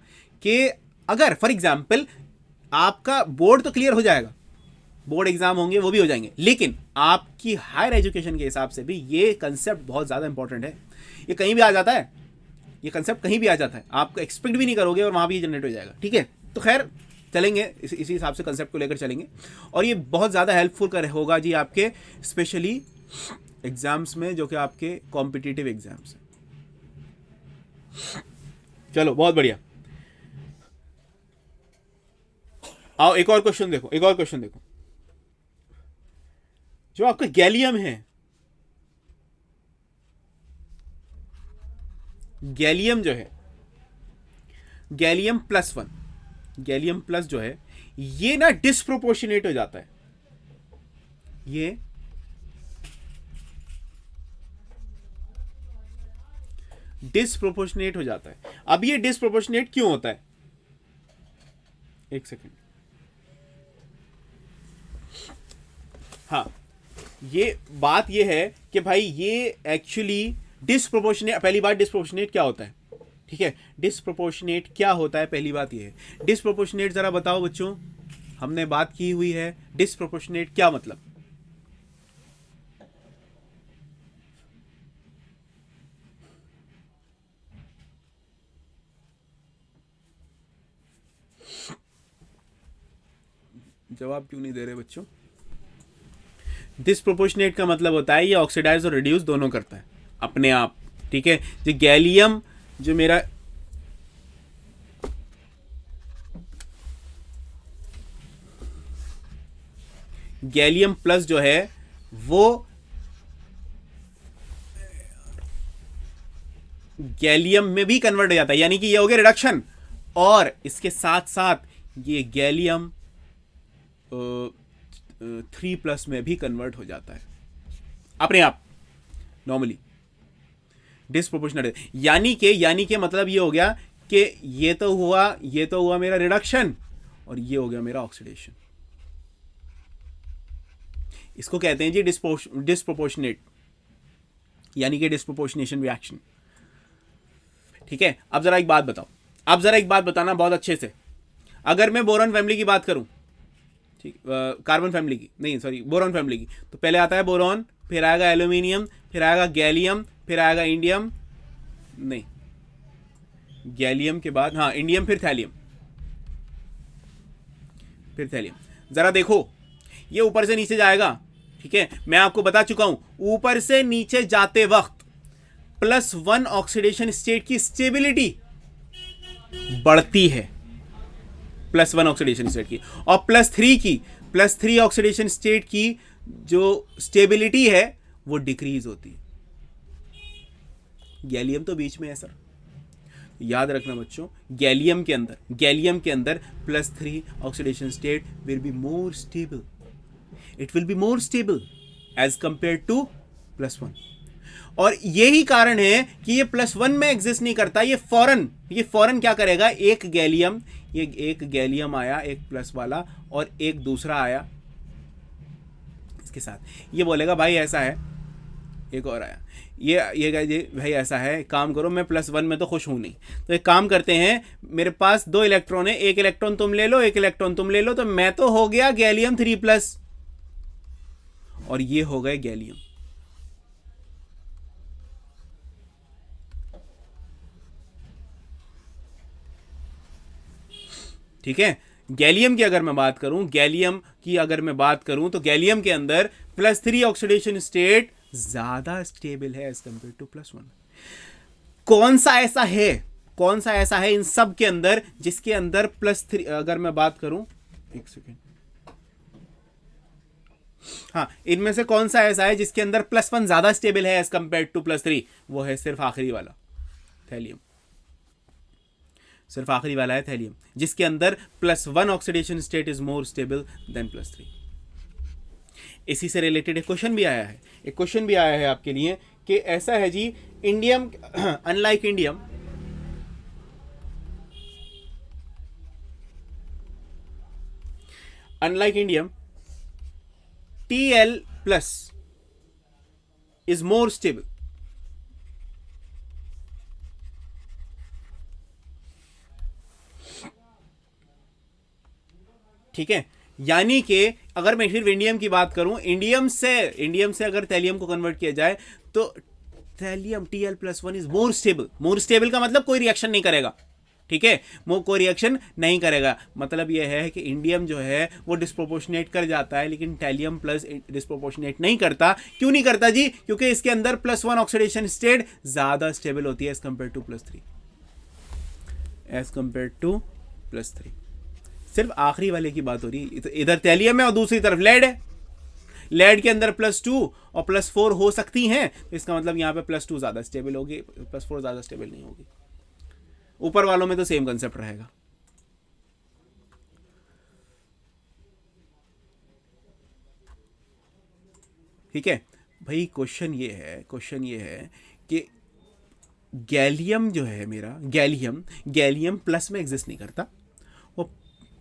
कि अगर फॉर एग्जाम्पल आपका बोर्ड तो क्लियर हो जाएगा, बोर्ड एग्जाम होंगे वो भी हो जाएंगे, लेकिन आपकी हायर एजुकेशन के हिसाब से भी ये कंसेप्ट बहुत ज़्यादा इंपॉर्टेंट है। ये कहीं भी आ जाता है, ये कंसेप्ट कहीं भी आ जाता है, आप एक्सपेक्ट भी नहीं करोगे और वहाँ भी जनरेट हो जाएगा। ठीक है, तो खैर चलेंगे इसी हिसाब से कंसेप्ट को लेकर चलेंगे, और ये बहुत ज़्यादा हेल्पफुल होगा जी आपके स्पेशली एग्जाम्स में, जो कि आपके कॉम्पिटिटिव एग्जाम्स हैं। चलो बहुत बढ़िया, आओ एक और क्वेश्चन देखो, एक और क्वेश्चन देखो। जो आपका गैलियम है, गैलियम जो है, गैलियम +1, गैलियम प्लस जो है ये ना डिस्प्रोपोर्शनेट हो जाता है, ये डिस्प्रोपोर्शनेट हो जाता है। अब ये डिस्प्रोपोर्शनेट क्यों होता है, एक सेकंड, हाँ ये बात ये है कि भाई ये एक्चुअली डिस्प्रोपोर्शनेट, पहली बात डिस्प्रोपोर्शनेट क्या होता है, ठीक है, डिस्प्रोपोर्शनेट क्या होता है, पहली बात ये है। डिस्प्रोपोर्शनेट जरा बताओ बच्चों, हमने बात की हुई है, डिस्प्रोपोर्शनेट क्या मतलब, जवाब क्यों नहीं दे रहे बच्चों। डिस्प्रोपोर्शनेट का मतलब होता है ये ऑक्सीडाइज और रिड्यूस दोनों करता है अपने आप, ठीक है। जो गैलियम जो मेरा गैलियम प्लस जो है वो गैलियम में भी कन्वर्ट हो जाता है, यानी कि ये हो गया रिडक्शन, और इसके साथ साथ ये गैलियम 3+ में भी कन्वर्ट हो जाता है अपने आप नॉर्मली, डिस्प्रोपोर्शनेट। यानी कि मतलब ये हो गया कि ये तो हुआ मेरा रिडक्शन और ये हो गया मेरा ऑक्सीडेशन। इसको कहते हैं जी डिस्प्रोपोर्शनेट, यानी कि डिस्प्रोपोर्शनेशन रिएक्शन, ठीक है। अब जरा एक बात बताओ, अब जरा एक बात बताना बहुत अच्छे से, अगर मैं बोरॉन फैमिली की बात करूं, ठीक, कार्बन फैमिली की नहीं, सॉरी बोरॉन फैमिली की, तो पहले आता है बोरॉन, फिर आएगा एल्यूमिनियम, फिर आएगा गैलियम, फिर आएगा इंडियम, नहीं गैलियम के बाद हाँ इंडियम, फिर थैलियम, फिर थैलियम। जरा देखो ये ऊपर से नीचे जाएगा, ठीक है, मैं आपको बता चुका हूं ऊपर से नीचे जाते वक्त +1 ऑक्सीडेशन स्टेट की स्टेबिलिटी बढ़ती है, +1 ऑक्सीडेशन स्टेट की, और +3 ऑक्सीडेशन स्टेट की जो स्टेबिलिटी है वो डिक्रीज होती है। गैलियम तो बीच में है सर, याद रखना बच्चों, गैलियम के अंदर +3 oxidation state will be more stable, it will be more stable as compare to +1। और यही कारण है कि ये +1 में एग्जिस्ट नहीं करता, ये फौरन क्या करेगा, एक गैलियम आया, एक प्लस वाला, और एक दूसरा आया इसके साथ, ये बोलेगा भाई ऐसा है, एक और आया, ये भाई ऐसा है, काम करो, मैं +1 में तो खुश हूं नहीं, तो एक काम करते हैं, मेरे पास 2 इलेक्ट्रॉन है, एक इलेक्ट्रॉन तुम ले लो, एक इलेक्ट्रॉन तुम ले लो, तो मैं तो हो गया गैलियम 3+, और ये हो गए गैलियम। ठीक है, गैलियम की अगर मैं बात करूं तो गैलियम के अंदर +3 ऑक्सीडेशन स्टेट ज्यादा स्टेबल है एज कंपेयर टू +1। कौन सा ऐसा है इन सब के अंदर जिसके अंदर +3, अगर मैं बात करूं, एक सेकेंड, हाँ, इनमें से कौन सा ऐसा है जिसके अंदर +1 ज्यादा स्टेबल है एज कंपेयर टू +3? वो है सिर्फ आखिरी वाला, थैलियम। सिर्फ आखिरी वाला है थैलियम, जिसके अंदर +1 oxidation state is more stable then +3। इसी से रिलेटेड एक क्वेश्चन भी आया है, आपके लिए, कि ऐसा है जी, indium unlike indium Tl+ is more stable। ठीक है, यानी कि अगर मैं सिर्फ इंडियम की बात करूं, इंडियम से अगर थैलियम को कन्वर्ट किया जाए तो thallium Tl+1 is more stable का मतलब कोई रिएक्शन नहीं करेगा। ठीक है, वो कोई रिएक्शन नहीं करेगा, मतलब यह है कि इंडियम जो है वो डिस्प्रोपोर्शनेट कर जाता है, लेकिन थैलियम प्लस डिस्प्रोपोर्शनेट नहीं करता। क्यों नहीं करता जी? क्योंकि इसके अंदर +1 ऑक्सीडेशन स्टेट ज्यादा स्टेबल होती है एज कंपेयर टू +3। सिर्फ आखिरी वाले की बात हो रही है, इधर थैलियम है और दूसरी तरफ लेड है। लेड के अंदर +2 और +4 हो सकती हैं, तो इसका मतलब यहां पे +2 ज्यादा स्टेबल होगी, +4 ज्यादा स्टेबल नहीं होगी। ऊपर वालों में तो सेम कंसेप्ट रहेगा। ठीक है भाई, क्वेश्चन ये है कि गैलियम जो है मेरा, गैलियम प्लस में एग्जिस्ट नहीं करता, वो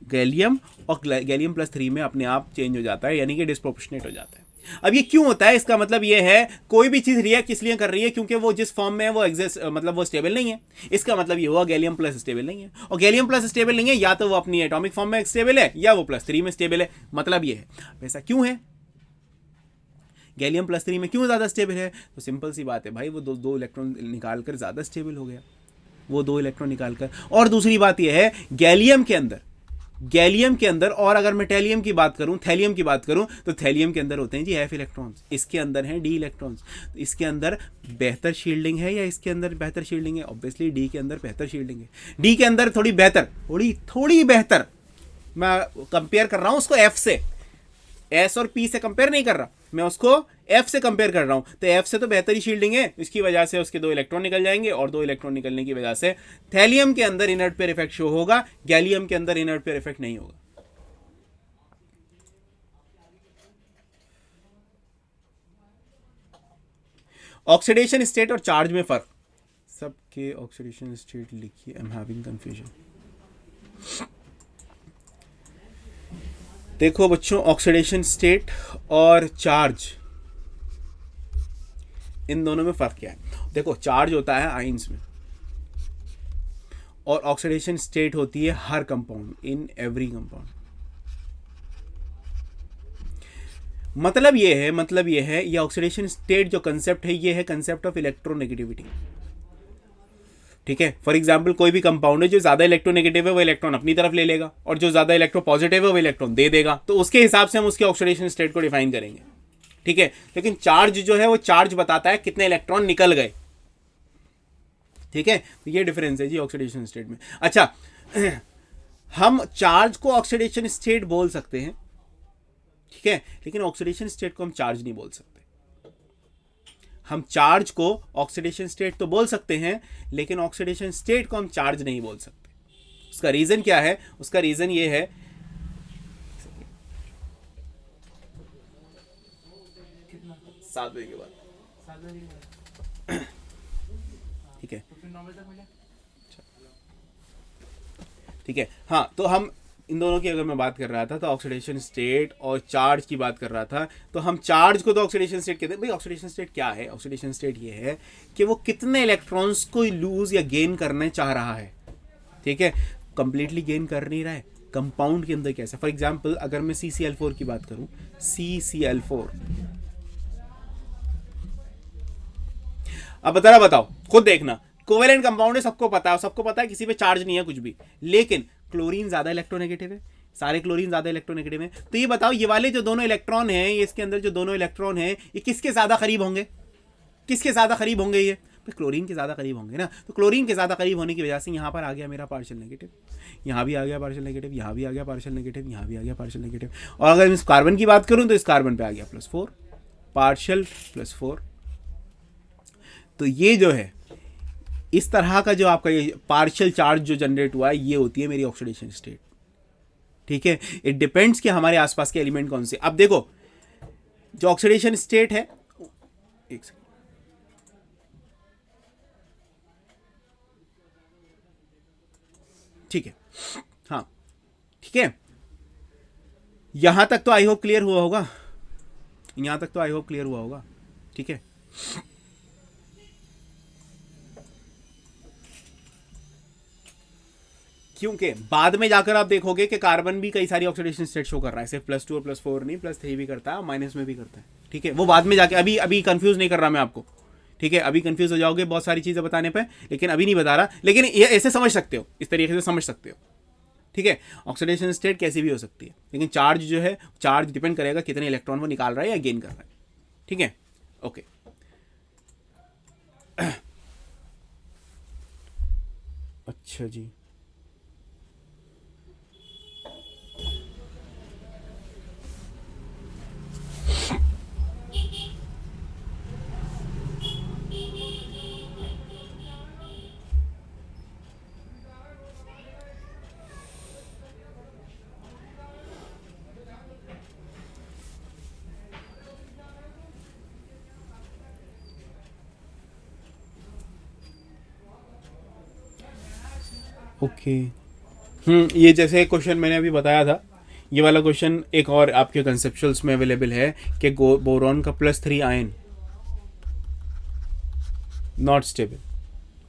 गैलियम और गैलियम +3 में अपने आप चेंज हो जाता है, यानी कि डिस्प्रोपोर्शनेट हो जाता है। अब ये क्यों होता है? इसका मतलब ये है, कोई भी चीज रिएक्ट इसलिए कर रही है क्योंकि वो जिस फॉर्म में है वो एग्जिस्ट, मतलब वो स्टेबल नहीं है। इसका मतलब ये हुआ गैलियम प्लस स्टेबल नहीं है, और गैलियम प्लस स्टेबल नहीं है, या तो वो अपनी एटॉमिक फॉर्म में स्टेबल है या वो +3 में स्टेबल है। मतलब ये है, वैसा क्यों है? गैलियम +3 में क्यों ज्यादा स्टेबल है? तो सिंपल सी बात है भाई, वो दो इलेक्ट्रॉन निकालकर ज्यादा स्टेबल हो गया, वो 2 इलेक्ट्रॉन निकालकर। और दूसरी बात यह है, गैलियम के अंदर, और अगर मैं थैलियम की बात करूं, तो थैलियम के अंदर होते हैं जी F इलेक्ट्रॉन्स, इसके अंदर हैं D इलेक्ट्रॉन्स। इसके अंदर बेहतर शील्डिंग है या इसके अंदर बेहतर शील्डिंग है? ऑब्वियसली D के अंदर बेहतर शील्डिंग है। D के अंदर थोड़ी बेहतर, मैं कंपेयर कर रहा हूं उसको F से, S और P से कंपेयर नहीं कर रहा, मैं उसको F से कंपेयर कर रहा हूं। तो F से तो बेहतर ही शील्डिंग है, इसकी वजह से उसके 2 इलेक्ट्रॉन निकल जाएंगे, और 2 इलेक्ट्रॉन निकलने की वजह से थैलियम के अंदर इनर्ट पेयर इफेक्ट शो होगा, गैलियम के अंदर इनर्ट पेयर इफेक्ट नहीं होगा। ऑक्सीडेशन स्टेट और चार्ज में फर्क, सबके ऑक्सीडेशन स्टेट लिखिए, आई एम हैविंग कंफ्यूजन। देखो बच्चों, ऑक्सीडेशन स्टेट और चार्ज, इन दोनों में फर्क क्या है? देखो, चार्ज होता है आइंस में, और ऑक्सीडेशन स्टेट होती है हर कंपाउंड, इन एवरी कंपाउंड। मतलब ये है, ये ऑक्सीडेशन स्टेट जो कंसेप्ट है, ये है कंसेप्ट ऑफ इलेक्ट्रोनेगेटिविटी। ठीक है, फॉर एग्जाम्पल कोई भी कंपाउंड है, जो ज्यादा इलेक्ट्रोनेगेटिव है वो इलेक्ट्रॉन अपनी तरफ ले लेगा, और जो ज्यादा इलेक्ट्रोपॉजिटिव है वो इलेक्ट्रॉन दे देगा, तो उसके हिसाब से हम उसके ऑक्सीडेशन स्टेट को डिफाइन करेंगे। ठीक है, लेकिन चार्ज जो है वो चार्ज बताता है कितने इलेक्ट्रॉन निकल गए। ठीक है, तो ये डिफरेंस है जी ऑक्सीडेशन स्टेट में। अच्छा, हम चार्ज को ऑक्सीडेशन स्टेट बोल सकते हैं, ठीक है, लेकिन ऑक्सीडेशन स्टेट को हम चार्ज नहीं बोल सकते। हम चार्ज को ऑक्सीडेशन स्टेट तो बोल सकते हैं, लेकिन ऑक्सीडेशन स्टेट को हम चार्ज नहीं बोल सकते। उसका रीजन क्या है? उसका रीजन ये है, 7 बजे के बाद, ठीक है, ठीक है। हाँ, तो हम इन दोनों की अगर मैं बात कर रहा था तो ऑक्सीडेशन स्टेट और चार्ज की बात कर रहा था, तो हम चार्ज को तो ऑक्सीडेशन स्टेट कहते हैं। भाई ऑक्सीडेशन स्टेट क्या है? ऑक्सीडेशन स्टेट ये है कि वो कितने इलेक्ट्रॉन्स को लूज या गेन करने चाह रहा है, ठीक है। कंप्लीटली गेन कर नहीं रहा है, कंपाउंड के अंदर कैसा। फॉर एग्जांपल अगर मैं CCl4 की बात करूं, CCl4, अब बताओ, खुद देखना, कोवेलेंट कंपाउंड है, सबको पता है, सबको पता है किसी पे चार्ज नहीं है कुछ भी, लेकिन क्लोरीन ज्यादा इलेक्ट्रोनेगेटिव है, सारे क्लोरीन ज्यादा इलेक्ट्रोनेगेटिव है। तो ये बताओ, ये वाले जो दोनों इलेक्ट्रॉन हैं, ये इसके अंदर जो दोनों इलेक्ट्रॉन हैं, ये किसके ज्यादा करीब होंगे? किसके ज्यादा करीब होंगे? ये क्लोरीन के ज्यादा करीब होंगे ना। तो क्लोरीन के ज्यादा करीब होने की वजह से यहां पर आ गया मेरा पार्शियल नेगेटिव, यहां भी आ गया पार्शियल नेगेटिव, यहां भी आ गया पार्शियल नेगेटिव, यहां भी आ गया पार्शियल नेगेटिव। और अगर इस कार्बन की बात करूं तो इस कार्बन पे आ गया +4, पार्शियल +4। तो ये जो है, इस तरह का जो आपका ये पार्शियल चार्ज जो जनरेट हुआ है, ये होती है मेरी ऑक्सीडेशन स्टेट, ठीक है। इट डिपेंड्स कि हमारे आसपास के एलिमेंट कौन से। अब देखो, जो ऑक्सीडेशन स्टेट है, एक सेकंड, ठीक है, हाँ ठीक है, यहां तक तो आई होप क्लियर हुआ होगा, यहां तक तो आई होप क्लियर हुआ होगा, ठीक है। क्योंकि बाद में जाकर आप देखोगे कि कार्बन भी कई सारी ऑक्सीडेशन स्टेट शो कर रहा है, सिर्फ +2 और +4 नहीं, +3 भी करता है, माइनस में भी करता है, ठीक है। वो बाद में जाके, अभी कंफ्यूज नहीं कर रहा मैं आपको, ठीक है। अभी कंफ्यूज हो जाओगे बहुत सारी चीजें बताने पे, लेकिन अभी नहीं बता रहा, लेकिन ये ऐसे समझ सकते हो, इस तरीके से समझ सकते हो, ठीक है। ऑक्सीडेशन स्टेट कैसी भी हो सकती है, लेकिन चार्ज जो है, चार्ज डिपेंड करेगा कितने इलेक्ट्रॉन वो निकाल रहा है या गेन कर रहा है, ठीक है। ओके, अच्छा जी, ओके। ये जैसे क्वेश्चन मैंने अभी बताया था, ये वाला क्वेश्चन एक और आपके कंसेप्चुअल्स में अवेलेबल है कि बोरॉन का +3 आयन नॉट स्टेबल,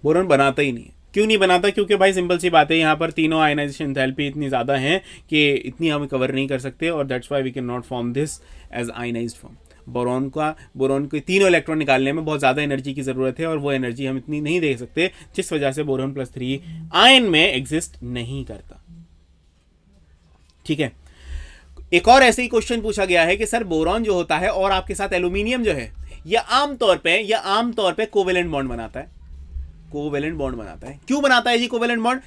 बोरॉन बनाता ही नहीं है। क्यों नहीं बनाता? क्योंकि भाई सिंपल सी बात है, यहाँ पर तीनों आयनाइजेशन एंथैल्पी इतनी ज़्यादा हैं कि इतनी हम कवर नहीं कर सकते, और that's why we can not form this as ionized form. Boron के तीनों इलेक्ट्रॉन निकालने में बहुत ज़्यादा एनर्जी की ज़रूरत है, और वो एनर्जी हम इतनी नहीं दे सकते, जिस वजह से बोरॉन +3 आयन में एग्जिस्ट नहीं करता, ठीक है। एक और ऐसे ही क्वेश्चन पूछा गया है कि सर बोरॉन जो होता है और आपके साथ एल्यूमिनियम जो है, यह आमतौर पे कोवेलेंट बॉन्ड बनाता है, कोवेलेंट बॉन्ड बनाता है। क्यों बनाता है जी कोवेलेंट बॉन्ड?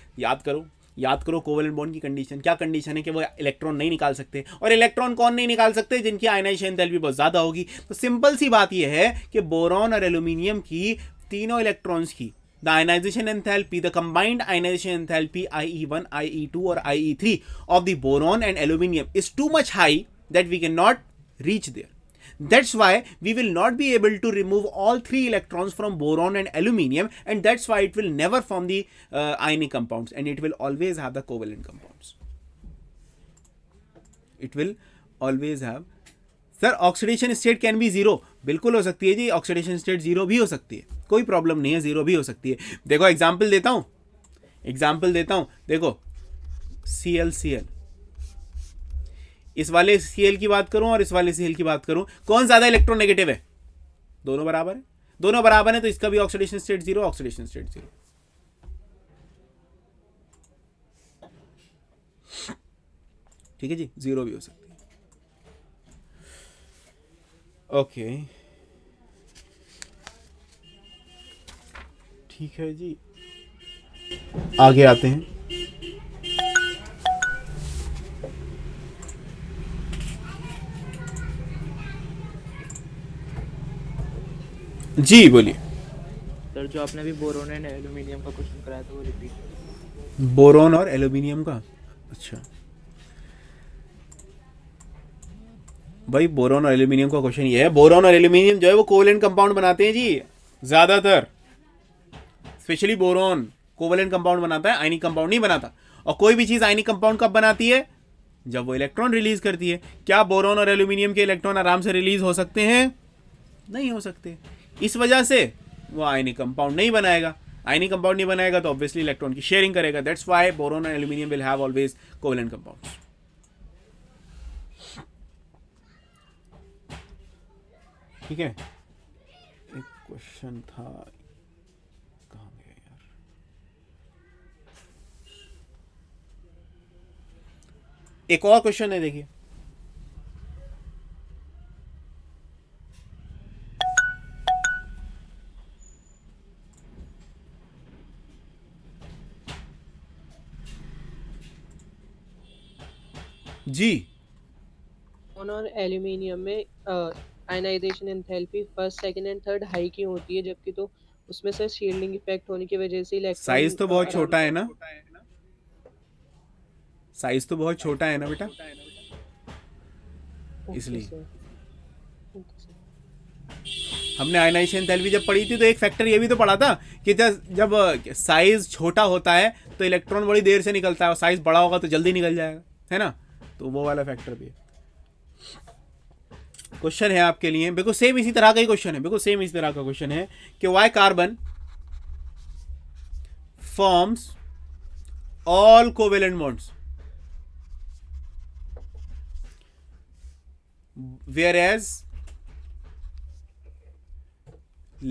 याद करो कोवेलेंट बॉन्ड की कंडीशन, क्या कंडीशन है कि वो इलेक्ट्रॉन नहीं निकाल सकते, और इलेक्ट्रॉन कौन नहीं निकाल सकते? जिनकी आयनाइजेशन एंथैल्पी बहुत ज्यादा होगी। तो सिंपल सी बात यह है कि बोरॉन और एल्यूमिनियम की तीनों इलेक्ट्रॉन्स की the ionization enthalpy, the combined ionization enthalpy IE1, IE2 or IE3 of the boron and aluminium is too much high that we cannot reach there. That's why we will not be able to remove all 3 electrons from boron and aluminium, and that's why it will never form the ionic compounds, and it will always have the covalent compounds. It will always have. Sir oxidation state can be 0, बिल्कुल हो सकती है जी, oxidation state 0 भी हो सकती है, कोई problem नहीं है, 0 भी हो सकती है। देखो एग्जांपल देता हूं, देखो ClCl, इस वाले Cl की बात करूं और इस वाले Cl की बात करूं, कौन ज्यादा इलेक्ट्रोनेगेटिव है? दोनों बराबर है, तो इसका भी ऑक्सीडेशन स्टेट 0, ऑक्सीडेशन स्टेट 0, ठीक है जी, 0 भी हो सकती है। ओके, ठीक है जी, आगे आते हैं। जी बोलिए। सर जो आपने अभी बोरोन एंड एल्यूमिनियम का क्वेश्चन कराया था वो रिपीट। बोरोन और एल्यूमिनियम का, अच्छा भाई बोरोन और एल्यूमिनियम का क्वेश्चन ये है, बोरोन और एल्यूमिनियम जो है वो कोवेलेंट कंपाउंड बनाते हैं जी ज्यादातर, स्पेशली बोरोन कोवेलेंट कंपाउंड बनाता है, आयनिक कंपाउंड नहीं बनाता। और कोई भी चीज आयनिक कंपाउंड कब बनाती है, जब वो इलेक्ट्रॉन रिलीज करती है। क्या बोरोन और एल्यूमिनियम के इलेक्ट्रॉन आराम से रिलीज हो सकते हैं, नहीं हो सकते। इस वजह से वो आयनिक कंपाउंड नहीं बनाएगा, आयनिक कंपाउंड नहीं बनाएगा तो ऑब्वियसली इलेक्ट्रॉन की शेयरिंग करेगा। That's why boron and aluminium will have always covalent compounds. ठीक है, एक क्वेश्चन था, कहाँ गया यार, एक और क्वेश्चन है देखिए। जी बोरोन और एल्यूमिनियम में ionization enthalpy first, second and third high की होती है, जबकि तो उसमें से शील्डिंग इफेक्ट होने की वजह से इलेक्ट्रॉन साइज तो बहुत छोटा है ना, साइज तो बहुत छोटा है ना बेटा, इसलिए हमने आयनाइजेशन एंथैल्पी जब पढ़ी थी तो एक फैक्टर ये भी तो पढ़ा था कि जब साइज छोटा होता है तो इलेक्ट्रॉन बड़ी देर से निकलता है, और साइज बड़ा होगा तो जल्दी निकल जाएगा, है ना। तो वो वाला फैक्टर भी है। क्वेश्चन है आपके लिए, बिल्कुल सेम इसी तरह का ही क्वेश्चन है, बिल्कुल सेम इसी तरह का क्वेश्चन है कि why carbon forms all covalent bonds whereas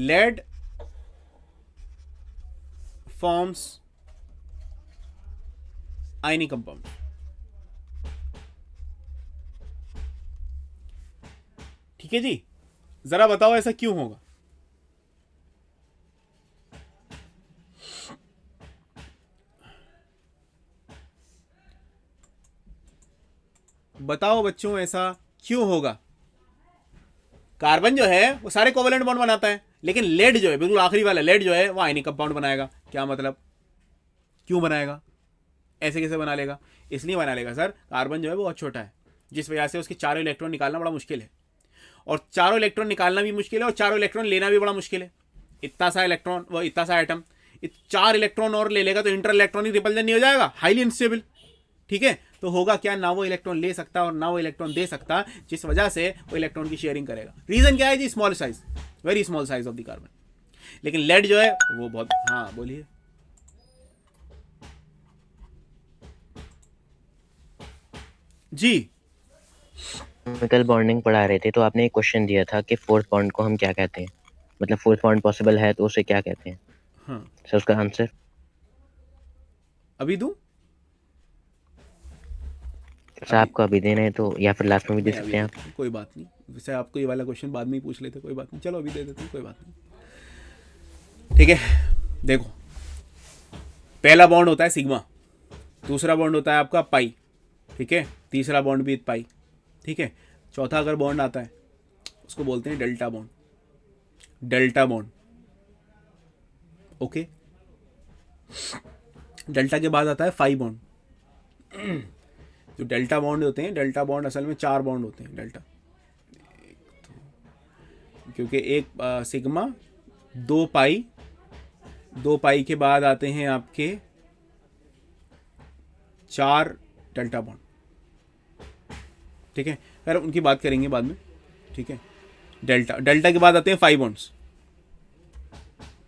lead forms ionic compound। ठीक है जी, जरा बताओ ऐसा क्यों होगा। बताओ बच्चों ऐसा क्यों होगा। कार्बन जो है वो सारे कोवेलेंट बॉन्ड बनाता है, लेकिन लेड जो है, बिल्कुल आखिरी वाला लेड जो है वो आयनिक कंपाउंड बनाएगा। क्या मतलब, क्यों बनाएगा, ऐसे कैसे बना लेगा। इसलिए बना लेगा सर, कार्बन जो है वो बहुत छोटा है, जिस वजह से उसके चारों इलेक्ट्रॉन निकालना बड़ा मुश्किल है, और चारों इलेक्ट्रॉन निकालना भी मुश्किल है और चारों इलेक्ट्रॉन लेना भी बड़ा मुश्किल है। इतना सा इलेक्ट्रॉन, वो इतना सा एटम 4 इलेक्ट्रॉन और ले लेगा तो इंटर इलेक्ट्रॉनिक रिपल्जन नहीं हो जाएगा, हाईली अनस्टेबल। ठीक है, तो होगा क्या, ना वो इलेक्ट्रॉन ले सकता और ना वो इलेक्ट्रॉन दे सकता, जिस वजह से वो इलेक्ट्रॉन की शेयरिंग करेगा। रीजन क्या है जी, small size, very small size of the carbon. लेकिन लेड जो है वो बहुत, हाँ बोलिए। जी केमिकल बॉन्डिंग पढ़ा रहे थे तो आपने एक क्वेश्चन दिया था कि फोर्थ बॉन्ड को हम क्या कहते हैं, मतलब फोर्थ बॉन्ड पॉसिबल है तो उसे क्या कहते हैं। हाँ, सर उसका आंसर अभी दूं, सर आपको अभी देना है तो, या फिर लास्ट में भी दे सकते हैं आप। कोई बात नहीं, वैसे आपको ये वाला क्वेश्चन बाद में ही पूछ लेते, कोई बात नहीं, चलो अभी दे देते हैं, कोई बात नहीं। ठीक है, देखो पहला बॉन्ड होता है सिग्मा, दूसरा बॉन्ड होता है आपका पाई, ठीक है, तीसरा बॉन्ड भी पाई, ठीक है, चौथा अगर बॉन्ड आता है उसको बोलते हैं delta bond, delta bond. Okay, delta के बाद आता है फाई बॉन्ड। जो डेल्टा बॉन्ड होते हैं, डेल्टा बॉन्ड असल में 4 बॉन्ड होते हैं डेल्टा, क्योंकि एक सिग्मा, 2 पाई, 2 पाई के बाद आते हैं आपके 4 डेल्टा बॉन्ड। ठीक है, खैर उनकी बात करेंगे बाद में। ठीक है, डेल्टा, डेल्टा के बाद आते हैं 5 बॉन्ड्स।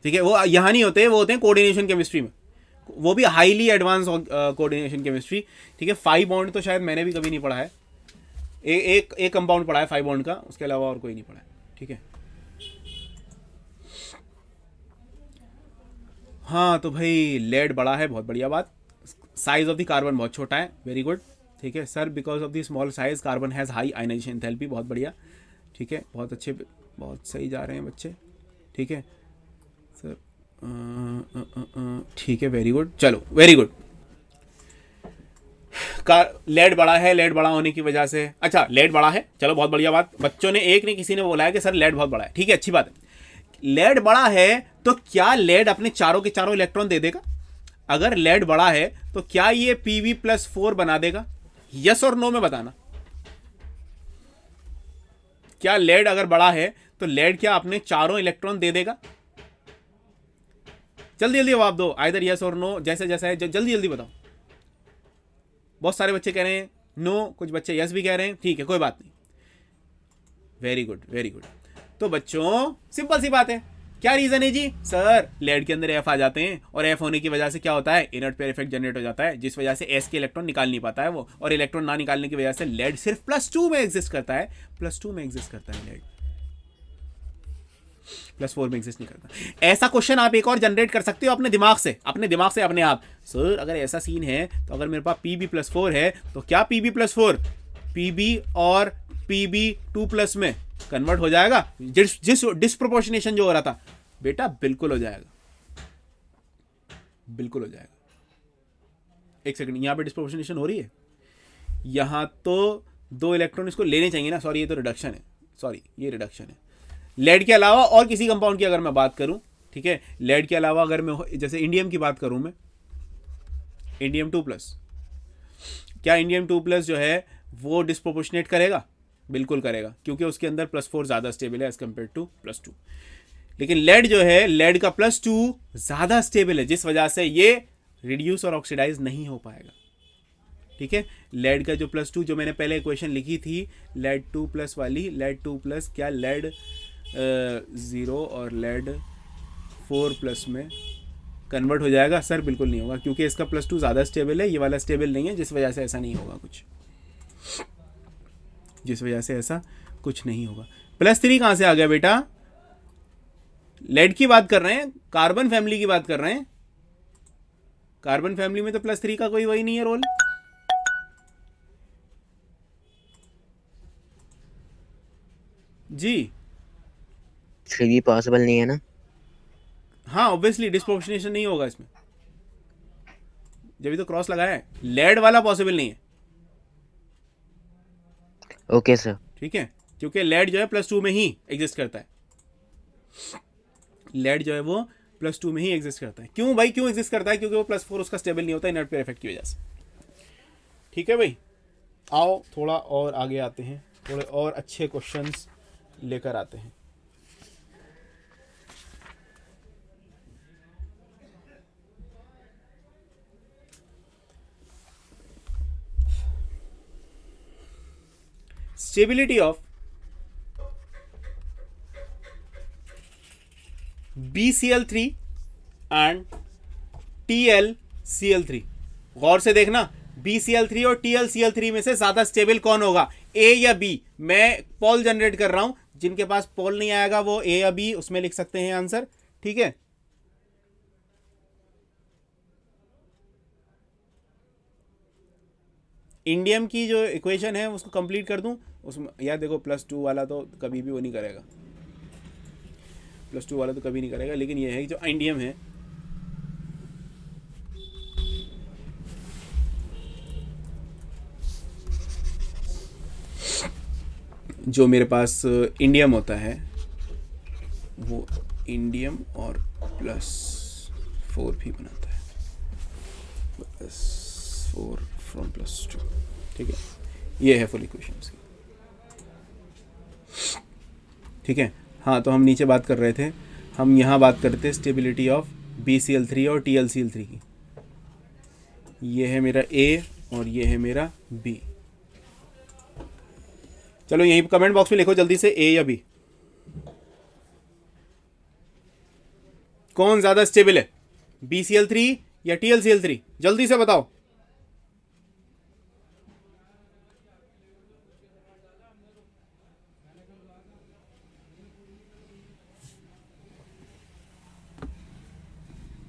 ठीक है, वो यहाँ नहीं होते, वो होते हैं कोऑर्डिनेशन केमिस्ट्री में, वो भी हाईली एडवांस कोऑर्डिनेशन केमिस्ट्री। ठीक है, 5 बॉन्ड तो शायद मैंने भी कभी नहीं पढ़ा है, एक कंपाउंड पढ़ा है 5 बॉन्ड का, उसके अलावा और कोई नहीं पढ़ा है। ठीक है, हाँ तो भाई लेड बड़ा है, बहुत बढ़िया बात। साइज ऑफ द कार्बन बहुत छोटा है, वेरी गुड। ठीक है sir, because of the small size carbon has high ionization enthalpy, बहुत बढ़िया। ठीक है, बहुत अच्छे, बहुत सही जा रहे हैं बच्चे। ठीक है सर, ठीक है, वेरी गुड, चलो वेरी गुड। लेड बड़ा है, लेड बड़ा होने की वजह से, अच्छा लेड बड़ा है, चलो बहुत बढ़िया बात। बच्चों ने, एक ने किसी ने बोला है कि सर लेड बहुत बड़ा है, ठीक है अच्छी बात है। लेड बड़ा है तो क्या लेड अपने चारों के चारों इलेक्ट्रॉन दे देगा? अगर लेड बड़ा है तो क्या ये Pb+4 बना देगा? यस और नो में बताना। क्या लेड अगर बड़ा है तो लेड क्या अपने चारों इलेक्ट्रॉन दे देगा? जल्दी जल्दी जवाब दो, आइदर यस और नो, जैसे जैसा है जल्दी जल्दी बताओ। बहुत सारे बच्चे कह रहे हैं नो, कुछ बच्चे यस भी कह रहे हैं, ठीक है कोई बात नहीं। Very good very good. तो बच्चों सिंपल सी बात है, क्या रीजन है जी? सर लेड के अंदर एफ आ जाते हैं और एफ होने की वजह से क्या होता है? इनर्ट पेयर इफेक्ट जनरेट हो जाता है, जिस वजह से एस के इलेक्ट्रॉन निकाल नहीं पाता है वो, और इलेक्ट्रॉन ना निकालने की वजह से लेड सिर्फ +2 में एग्जिस्ट करता है, +2 में एग्जिस्ट करता है लेड, +4 में एग्जिस्ट नहीं करता। ऐसा क्वेश्चन आप एक और जनरेट कर सकते हो अपने दिमाग से अपने आप। सर अगर ऐसा सीन है तो अगर मेरे पास Pb+4 है तो क्या Pb+4 Pb और Pb2+ में कन्वर्ट हो जाएगा? जिस डिस्प्रोपोर्शनेशन जो हो रहा था बेटा, बिल्कुल हो जाएगा, बिल्कुल हो जाएगा। एक सेकंड, यहां पे डिस्प्रोपोर्शनेशन हो रही है, यहां तो 2 इलेक्ट्रॉन इसको लेने चाहिए ना, सॉरी ये तो रिडक्शन है, सॉरी ये रिडक्शन है। लेड के अलावा और किसी कंपाउंड की अगर मैं बात करूं, ठीक है, लेड के अलावा अगर मैं जैसे इंडियम की बात करूं, मैं इंडियम 2+, क्या इंडियम 2+ जो है वो डिस्प्रोपोर्शनेट करेगा? बिल्कुल करेगा, क्योंकि उसके अंदर +4 ज़्यादा स्टेबल है एज कम्पेयर टू +2। लेकिन लेड जो है, लेड का +2 ज़्यादा स्टेबल है, जिस वजह से ये रिड्यूस और ऑक्सीडाइज नहीं हो पाएगा। ठीक है, लेड का जो +2 जो मैंने पहले इक्वेशन लिखी थी लेड 2+ वाली, लेड 2+ क्या लेड 0 और लेड 4+ में कन्वर्ट हो जाएगा? सर बिल्कुल नहीं होगा, क्योंकि इसका +2 ज़्यादा स्टेबल है, ये वाला स्टेबल नहीं है, जिस वजह से ऐसा नहीं होगा कुछ, जिस वजह से ऐसा कुछ नहीं होगा। +3 कहाँ से आ गया बेटा? लेड की बात कर रहे हैं, कार्बन फैमिली की बात कर रहे हैं। कार्बन फैमिली में तो +3 का कोई वही नहीं है रोल। जी 3 पॉसिबल नहीं है ना? हाँ, ऑब्वियसली डिस्प्रोपोर्शनेशन नहीं होगा इसमें, जब भी तो क्रॉस लगाया है। लेड वाला पॉसिबल नहीं है, ओके सर। ठीक है, क्योंकि लेड जो है +2 में ही एग्जिस्ट करता है। लेड जो है वो +2 में ही एग्जिस्ट करता है। क्यों भाई, क्यों एग्जिस्ट करता है? क्योंकि वो +4 उसका स्टेबल नहीं होता इनर्ट पेयर इफेक्ट की वजह से। ठीक है भाई, आओ थोड़ा और आगे आते हैं, थोड़े और अच्छे क्वेश्चंस लेकर आते हैं। Stability of BCl3 and TlCl3। गौर से देखना, BCl3 और TlCl3 में से ज्यादा स्टेबल कौन होगा, ए या बी? मैं पोल जनरेट कर रहा हूं, जिनके पास पोल नहीं आएगा वो ए या बी उसमें लिख सकते हैं आंसर। ठीक है, इंडियम की जो इक्वेशन है उसको कंप्लीट कर दूं उसमें, यार देखो +2 वाला तो कभी भी वो नहीं करेगा, +2 वाला तो कभी नहीं करेगा, लेकिन ये है कि जो इंडियम है जो मेरे पास इंडियम होता है वो इंडियम और +4 भी बनाता है, +4 फ्रॉम +2। ठीक है, ये है फुल इक्वेशन की। ठीक है, हाँ तो हम नीचे बात कर रहे थे, हम यहाँ बात करते स्टेबिलिटी ऑफ BCl3 और TlCl3 की। ये है मेरा A और ये है मेरा B। चलो यहीं कमेंट बॉक्स में लिखो जल्दी से A या B, कौन ज्यादा स्टेबल है, BCl3 या TlCl3? जल्दी से बताओ।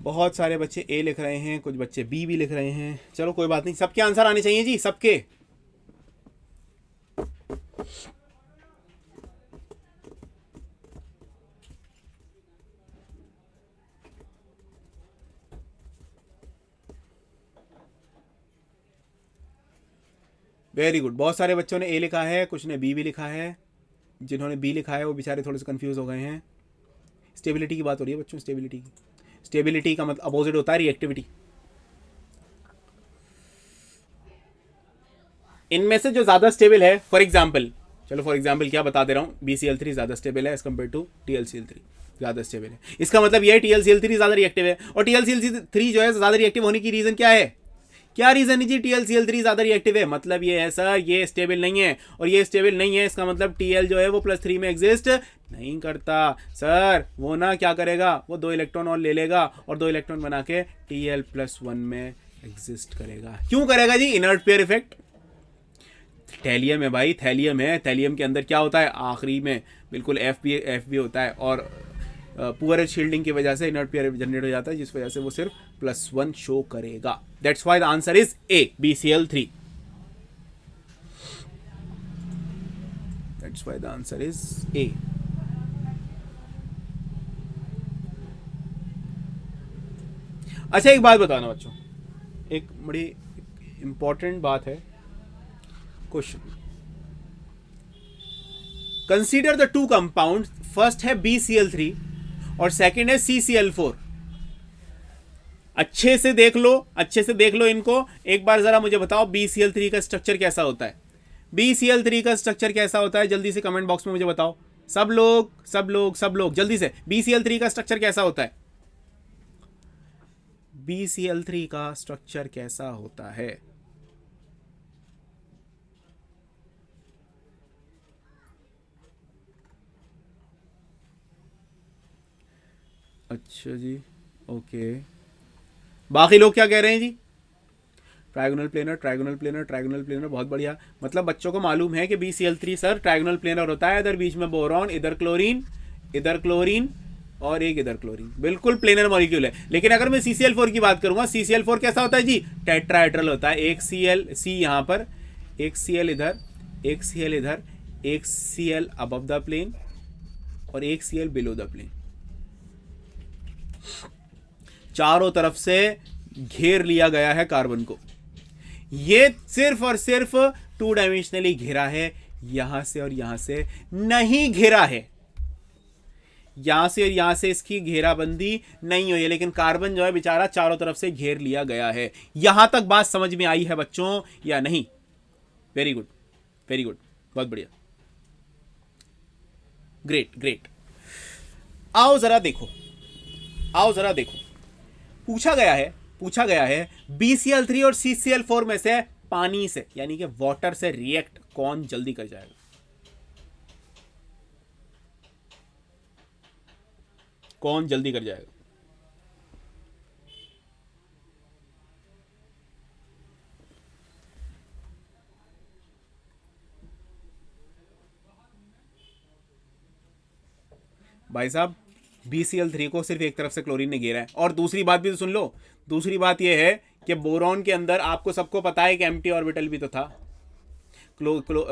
बहुत सारे बच्चे ए लिख रहे हैं, कुछ बच्चे बी भी लिख रहे हैं। चलो कोई बात नहीं, सबके आंसर आने चाहिए जी, सबके। वेरी गुड, बहुत सारे बच्चों ने ए लिखा है, कुछ ने बी भी लिखा है। जिन्होंने बी लिखा है वो बेचारे थोड़े से कंफ्यूज हो गए हैं। स्टेबिलिटी की बात हो रही है बच्चों, स्टेबिलिटी की। स्टेबिलिटी का मतलब अपोजिट होता है रिएक्टिविटी। इनमें से जो ज़्यादा स्टेबल है, फॉर एग्जाम्पल क्या बता दे रहा हूँ, BCl3 ज़्यादा स्टेबल है एज कम्पेयर टू TLCl3, ज़्यादा स्टेबल है। इसका मतलब ये है TLCl3 ज़्यादा रिएक्टिव है। और TLCl3 जो है ज़्यादा रिएक्टिव होने की रीज़न क्या है? क्या रीज़न है जी TLCl3 ज़्यादा रिएक्टिव है? मतलब ये है सर, ये स्टेबल नहीं है, और ये स्टेबल नहीं है, इसका मतलब TL जो है वो +3 में एग्जिस्ट नहीं करता सर। वो ना क्या करेगा, वो 2 इलेक्ट्रॉन और ले लेगा और 2 इलेक्ट्रॉन बना के TL+1 में एग्जिस्ट करेगा। क्यों करेगा जी? Inert pair effect. थैलियम है भाई, थैलियम है। थैलियम के अंदर क्या होता है? आखिरी में बिल्कुल एफ भी होता है, और पुअर शील्डिंग की वजह से इनर्ट पेयर जनरेट हो जाता है, जिस वजह से वो सिर्फ +1 शो करेगा। That's why the answer is A, BCl3। That's why the answer is A। अच्छा, एक बात बताना बच्चों, एक बड़ी इंपॉर्टेंट बात है। Question, consider the 2 compound, first है BCl3 और सेकंड है CCl4। अच्छे से देख लो इनको एक बार, जरा मुझे बताओ BCl3 का स्ट्रक्चर कैसा होता है? BCl3 का स्ट्रक्चर कैसा होता है? जल्दी से कमेंट बॉक्स में मुझे बताओ, सब लोग जल्दी से। BCl3 का स्ट्रक्चर कैसा होता है? BCl3 का स्ट्रक्चर कैसा होता है? अच्छा जी, ओके। बाकी लोग क्या कह रहे हैं जी? ट्रायगोनल प्लेनर, बहुत बढ़िया। मतलब बच्चों को मालूम है कि BCl3 सर ट्रायगोनल प्लेनर होता है, इधर बीच में बोरॉन, इधर क्लोरीन और एक इधर क्लोरीन, बिल्कुल प्लेनर मॉलिक्यूल है। लेकिन अगर मैं CCl4 की बात करूंगा, CCl4 कैसा होता है जी? टेट्राहेड्रल होता है। एक C यहाँ पर, एक Cl इधर, एक Cl इधर, एक Cl अबव द प्लेन और एक Cl बिलो द प्लेन। चारों तरफ से घेर लिया गया है कार्बन को। ये सिर्फ और सिर्फ 2 डायमेंशनली घेरा है, यहां से और यहां से नहीं घेरा है। यहां से और यहां से इसकी घेराबंदी नहीं हुई है, लेकिन कार्बन जो है बेचारा चारों तरफ से घेर लिया गया है। यहां तक बात समझ में आई है बच्चों या नहीं? वेरी गुड, बहुत बढ़िया, ग्रेट। आओ जरा देखो, पूछा गया है BCl3 और CCl4 में से पानी से यानी कि वाटर से रिएक्ट कौन जल्दी कर जाएगा? कौन जल्दी कर जाएगा? भाई साहब, BCl3 को सिर्फ एक तरफ से क्लोरीन ने घेरा है। और दूसरी बात भी तो सुन लो, दूसरी बात यह है कि बोरॉन के अंदर आपको सबको पता है कि एम्प्टी ऑर्बिटल भी तो था।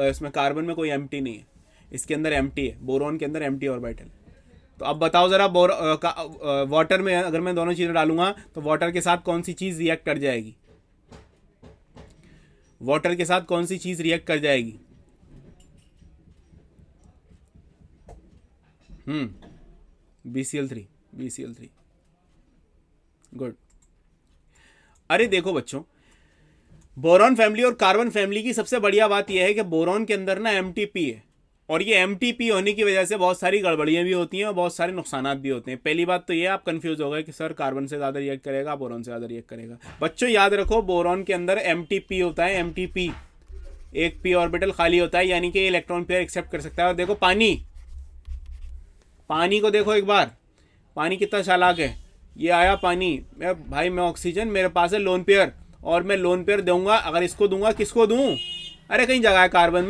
इसमें कार्बन में कोई एम्प्टी नहीं है, इसके अंदर एम्प्टी है, बोरॉन के अंदर एम्प्टी ऑर्बिटल। तो अब बताओ जरा, वाटर में अगर मैं दोनों चीज़ें डालूंगा तो वाटर के साथ कौन सी चीज़ रिएक्ट कर जाएगी? BCl3 good. अरे देखो बच्चों, बोरॉन फैमिली और कार्बन फैमिली की सबसे बढ़िया बात यह है कि बोरॉन के अंदर ना MTP है, और ये MTP होने की वजह से बहुत सारी गड़बड़ियां भी होती हैं और बहुत सारे नुकसानात भी होते हैं। पहली बात तो ये, आप कंफ्यूज हो गए कि सर कार्बन से ज़्यादा रिएक्ट करेगा, बोरॉन से ज़्यादा रिएक्ट करेगा। बच्चों याद रखो, बोरॉन के अंदर MTP होता है, MTP, एक p ऑर्बिटल खाली होता है, यानी कि इलेक्ट्रॉन पेयर एक्सेप्ट कर सकता है। और देखो पानी को देखो एक बार, पानी कितना चालाक है। ये आया पानी, मैं ऑक्सीजन, मेरे पास है लोन पेयर, और मैं लोन पेयर दूंगा। अगर इसको दूंगा, किसको दूं? अरे कहीं जगह है कार्बन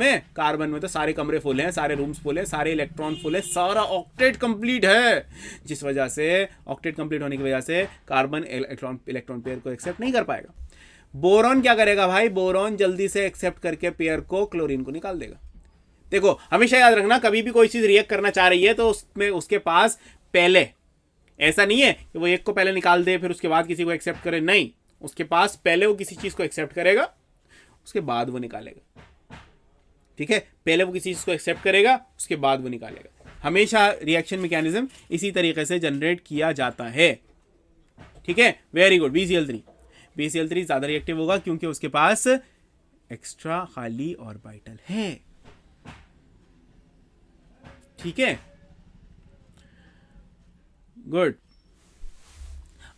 में तो सारे कमरे फुल हैं, सारे रूम्स फुल हैं, सारे इलेक्ट्रॉन फुल है, सारा ऑक्टेट कंप्लीट है। जिस वजह से ऑक्टेट कंप्लीट होने की वजह से कार्बन इलेक्ट्रॉन पेयर को एक्सेप्ट नहीं कर पाएगा। बोरॉन क्या करेगा भाई? बोरॉन जल्दी से एक्सेप्ट करके पेयर को, क्लोरीन को निकाल देगा। देखो हमेशा याद रखना, कभी भी कोई चीज़ रिएक्ट करना चाह रही है तो उसमें उसके पास पहले, ऐसा नहीं है कि वो एक को पहले निकाल दे फिर उसके बाद किसी को एक्सेप्ट करे, नहीं, उसके पास पहले वो किसी चीज़ को एक्सेप्ट करेगा, उसके बाद वो निकालेगा। ठीक है, पहले वो किसी चीज़ को एक्सेप्ट करेगा, उसके बाद वो निकालेगा। हमेशा रिएक्शन मैकेनिज्म इसी तरीके से जनरेट किया जाता है। ठीक है, वेरी गुड। BCl3 ज़्यादा रिएक्टिव होगा क्योंकि उसके पास एक्स्ट्रा खाली ऑर्बिटल है। ठीक है, गुड।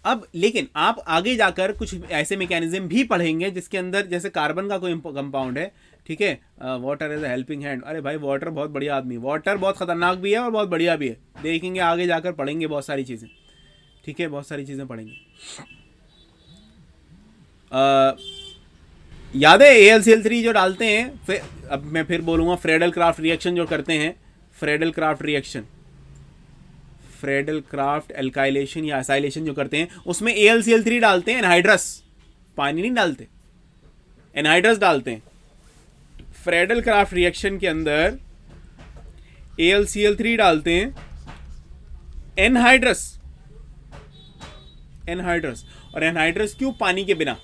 अब लेकिन आप आगे जाकर कुछ ऐसे मैकेनिज्म भी पढ़ेंगे जिसके अंदर जैसे कार्बन का कोई कंपाउंड है, ठीक है, water is a helping hand. अरे भाई वाटर बहुत बढ़िया आदमी, वाटर बहुत खतरनाक भी है और बहुत बढ़िया भी है। देखेंगे आगे जाकर, पढ़ेंगे बहुत सारी चीज़ें। ठीक है, बहुत सारी चीज़ें पढ़ेंगे। याद है AlCl3 जो डालते हैं, अब मैं फिर बोलूँगा फ्रेडल क्राफ्ट रिएक्शन जो करते हैं, फ्रेडल क्राफ्ट एल्काइलेशन या एसाइलेशन जो करते हैं, उसमें AlCl3 डालते हैं, एनहाइड्रस, पानी नहीं डालते, एनहाइड्रस डालते हैं। फ्रेडल क्राफ्ट रिएक्शन के अंदर AlCl3 डालते हैं, एनहाइड्रस। और एनहाइड्रस क्यों? पानी के बिना।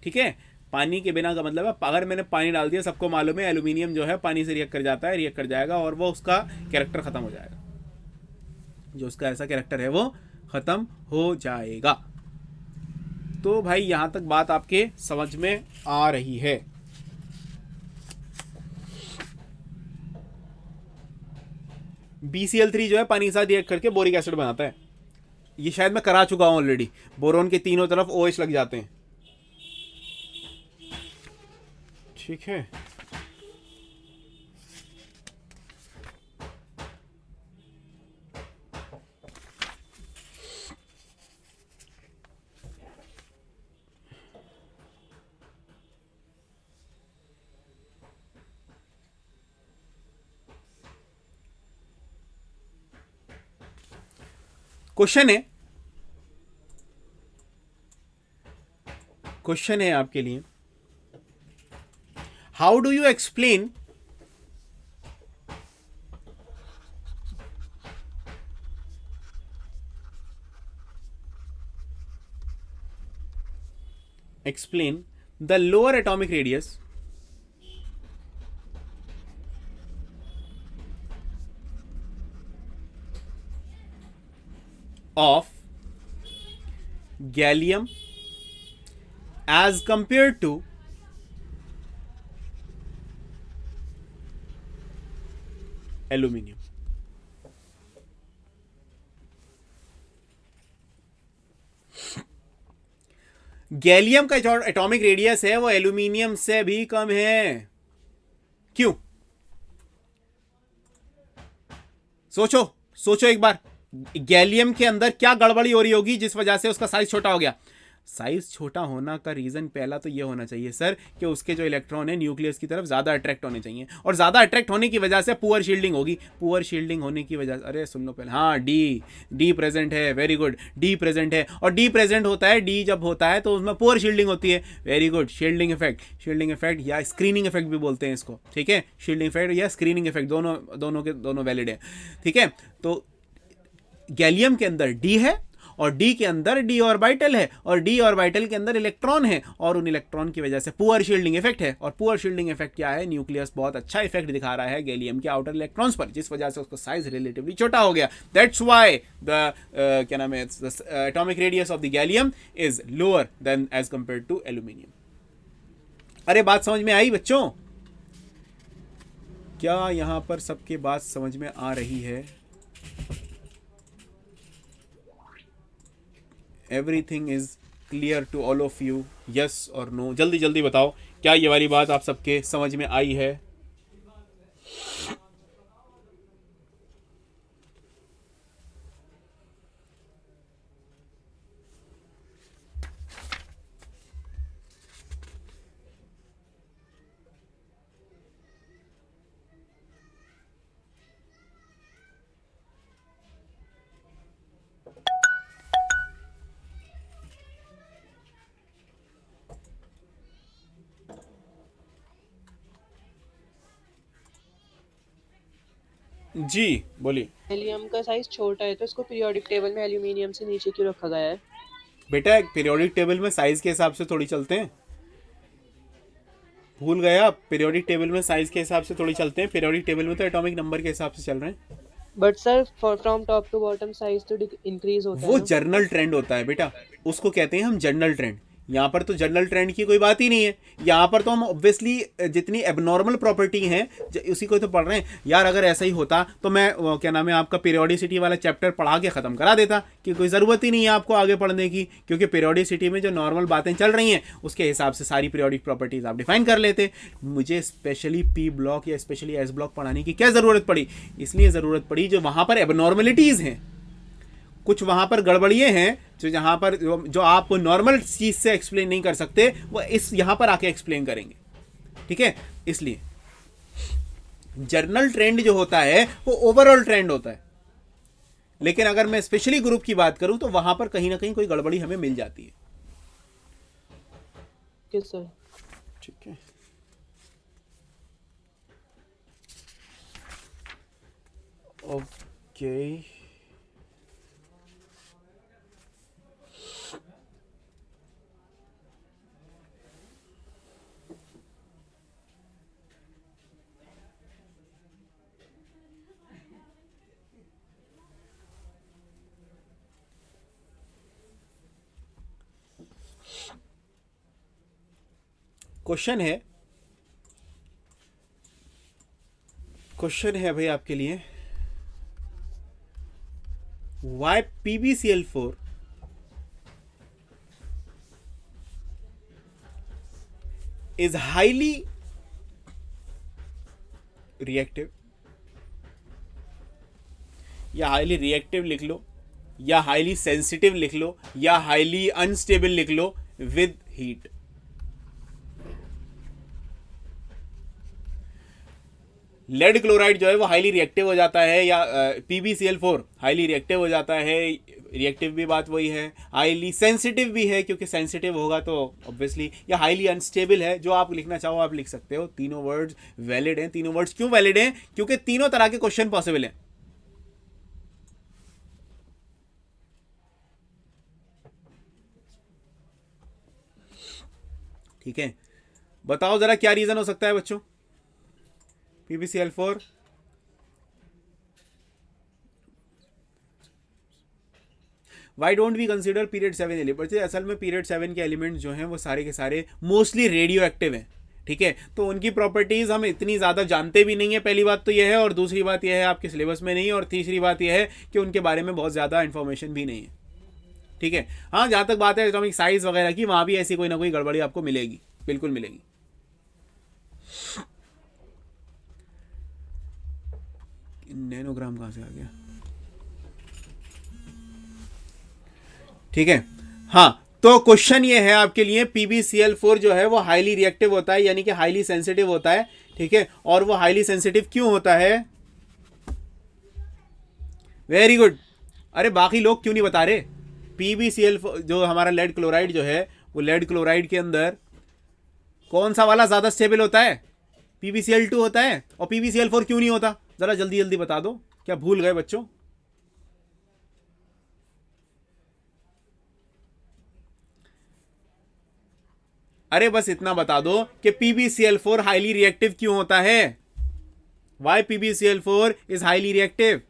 ठीक है, पानी के बिना का मतलब है अगर मैंने पानी डाल दिया, सबको मालूम है एल्यूमिनियम जो है पानी से रिएक्ट कर जाता है, रिएक्ट कर जाएगा और वो उसका कैरेक्टर खत्म हो जाएगा। जो उसका ऐसा कैरेक्टर है वो खत्म हो जाएगा। तो भाई यहां तक बात आपके समझ में आ रही है। BCl3 जो है पानी के साथ रिएक्ट करके बोरिक एसिड बनाता है। ये शायद मैं करा चुका हूं ऑलरेडी। बोरोन के तीनों तरफ OH लग जाते हैं। ठीक है, क्वेश्चन है आपके लिए, how do you explain the lower atomic radius of gallium as compared to aluminium? Gallium का जो एटॉमिक रेडियस है वो एल्यूमिनियम से भी कम है। क्यों? सोचो एक बार, गैलियम के अंदर क्या गड़बड़ी हो रही होगी जिस वजह से उसका साइज छोटा हो गया? साइज छोटा होना का रीजन पहला तो ये होना चाहिए सर कि उसके जो इलेक्ट्रॉन है न्यूक्लियस की तरफ ज्यादा अट्रैक्ट होने चाहिए, और ज्यादा अट्रैक्ट होने की वजह से पुअर शील्डिंग होगी। पुअर शील्डिंग होने की वजह से, अरे सुन लो पहले, हाँ डी प्रेजेंट है, वेरी गुड, डी प्रेजेंट है। और डी प्रेजेंट होता है, डी जब होता है तो उसमें पुअर शील्डिंग होती है, वेरी गुड। शील्डिंग इफेक्ट या स्क्रीनिंग इफेक्ट भी बोलते हैं इसको। ठीक है, शील्डिंग इफेक्ट या स्क्रीनिंग इफेक्ट दोनों वैलिड है। ठीक है, तो गैलियम के अंदर डी है और डी के अंदर डी ऑर्बिटल है, और डी ऑर्बिटल के अंदर इलेक्ट्रॉन है, और उन इलेक्ट्रॉन की वजह से पुअर शील्डिंग इफेक्ट है। और पुअर शील्डिंग इफेक्ट क्या है? न्यूक्लियस बहुत अच्छा इफेक्ट दिखा रहा है गैलियम के आउटर इलेक्ट्रॉन्स पर, जिस वजह से उसका साइज रिलेटिवली छोटा हो गया। दैट्स व्हाई द क्या नाम है, atomic radius of the gallium is lower than as compare to aluminium. अरे बात समझ में आई बच्चों? क्या यहां पर सबके बात समझ में आ रही है? Everything is clear to all of you, yes or no? जल्दी जल्दी बताओ, क्या ये वाली बात आप सबके समझ में आई है? जी बोलिए। हेलियम का साइज छोटा है तो इसको पीरियोडिक टेबल में एल्यूमिनियम से नीचे क्यों रखा गया है? बेटा पीरियोडिक टेबल में साइज के हिसाब से थोड़ी चलते हैं। भूल गए आप? पीरियोडिक टेबल में साइज के हिसाब से थोड़ी चलते हैं, पीरियोडिक टेबल में तो एटॉमिक नंबर के हिसाब से चल रहे हैं। But sir from top to bottom size तो इंक्रीज होता है वो ना। जर्नल ट्रेंड होता है बेटा, उसको कहते हैं हम जर्नल ट्रेंड। यहाँ पर तो जनरल ट्रेंड की कोई बात ही नहीं है। यहाँ पर तो हम ऑब्वियसली जितनी एबनॉर्मल प्रॉपर्टी हैं उसी को तो पढ़ रहे हैं यार। अगर ऐसा ही होता तो मैं क्या नाम है आपका पीरियोडिसिटी वाला चैप्टर पढ़ा के ख़त्म करा देता, कि कोई ज़रूरत ही नहीं है आपको आगे पढ़ने की, क्योंकि पीरियोडिसिटी में जो नॉर्मल बातें चल रही हैं उसके हिसाब से सारी पीरियोडिक प्रॉपर्टीज़ आप डिफाइन कर लेते। मुझे स्पेशली पी ब्लॉक या स्पेशली एस ब्लॉक पढ़ाने की क्या ज़रूरत पड़ी? इसलिए ज़रूरत पड़ी जो वहाँ पर एबनॉर्मलिटीज़ हैं, कुछ वहाँ पर गड़बड़ियाँ हैं जो जहाँ पर जो आप नॉर्मल चीज़ से एक्सप्लेन नहीं कर सकते, वो इस यहाँ पर आके एक्सप्लेन करेंगे। ठीक है, इसलिए जर्नल ट्रेंड जो होता है वो ओवरऑल ट्रेंड होता है, लेकिन अगर मैं स्पेशली ग्रुप की बात करूं तो वहां पर कहीं ना कहीं कोई गड़बड़ी हमें मिल जाती है। Yes sir. ठीक है, ओके। क्वेश्चन है भाई आपके लिए, why PbCl4 is highly reactive, या हाईली रिएक्टिव लिख लो, या हाईली सेंसिटिव लिख लो, या हाईली अनस्टेबल लिख लो विद हीट। लेड क्लोराइड जो है वो हाईली रिएक्टिव हो जाता है, या PbCl4 हाईली रिएक्टिव हो जाता है। रिएक्टिव भी बात वही है, हाईली सेंसिटिव भी है, क्योंकि सेंसिटिव होगा तो ऑब्वियसली, या हाईली अनस्टेबल है। जो आप लिखना चाहो आप लिख सकते हो। तीनों वर्ड्स वैलिड हैं। तीनों वर्ड्स क्यों वैलिड हैं? क्योंकि तीनों तरह के क्वेश्चन पॉसिबल हैं। ठीक है, बताओ जरा क्या रीजन हो सकता है बच्चों? PbCl4 why don't we consider period 7 element? असल में पीरियड 7 के एलिमेंट्स जो हैं वो सारे के सारे मोस्टली रेडियो एक्टिव हैं। ठीक है, तो उनकी प्रॉपर्टीज़ हम इतनी ज़्यादा जानते भी नहीं है, पहली बात तो यह है, और दूसरी बात यह है आपके सिलेबस में नहीं है, और तीसरी बात यह है कि उनके बारे में बहुत ज़्यादा इन्फॉर्मेशन भी नहीं है। ठीक है, हाँ, जहाँ तक बात है एटॉमिक साइज वगैरह की, वहाँ भी ऐसी कोई ना कोई गड़बड़ी आपको मिलेगी, बिल्कुल मिलेगी। नैनोग्राम कहाँ से आ गया? ठीक है, हाँ, तो क्वेश्चन ये है आपके लिए, PbCl4 जो है वो हाईली रिएक्टिव होता है, यानी कि हाईली सेंसिटिव होता है। ठीक है, और वो हाईली सेंसिटिव क्यों होता है? Very good. अरे बाकी लोग क्यों नहीं बता रहे? PbCl4 जो हमारा लेड क्लोराइड जो है, वो लेड क्लोराइड के अंदर कौन सा वाला ज्यादा स्टेबल होता है? PbCl2 होता है। और PbCl4 क्यों नहीं होता? जरा जल्दी जल्दी बता दो, क्या भूल गए बच्चों? अरे बस इतना बता दो कि PbCl4 हाईली रिएक्टिव क्यों होता है? Why PbCl4 is highly reactive?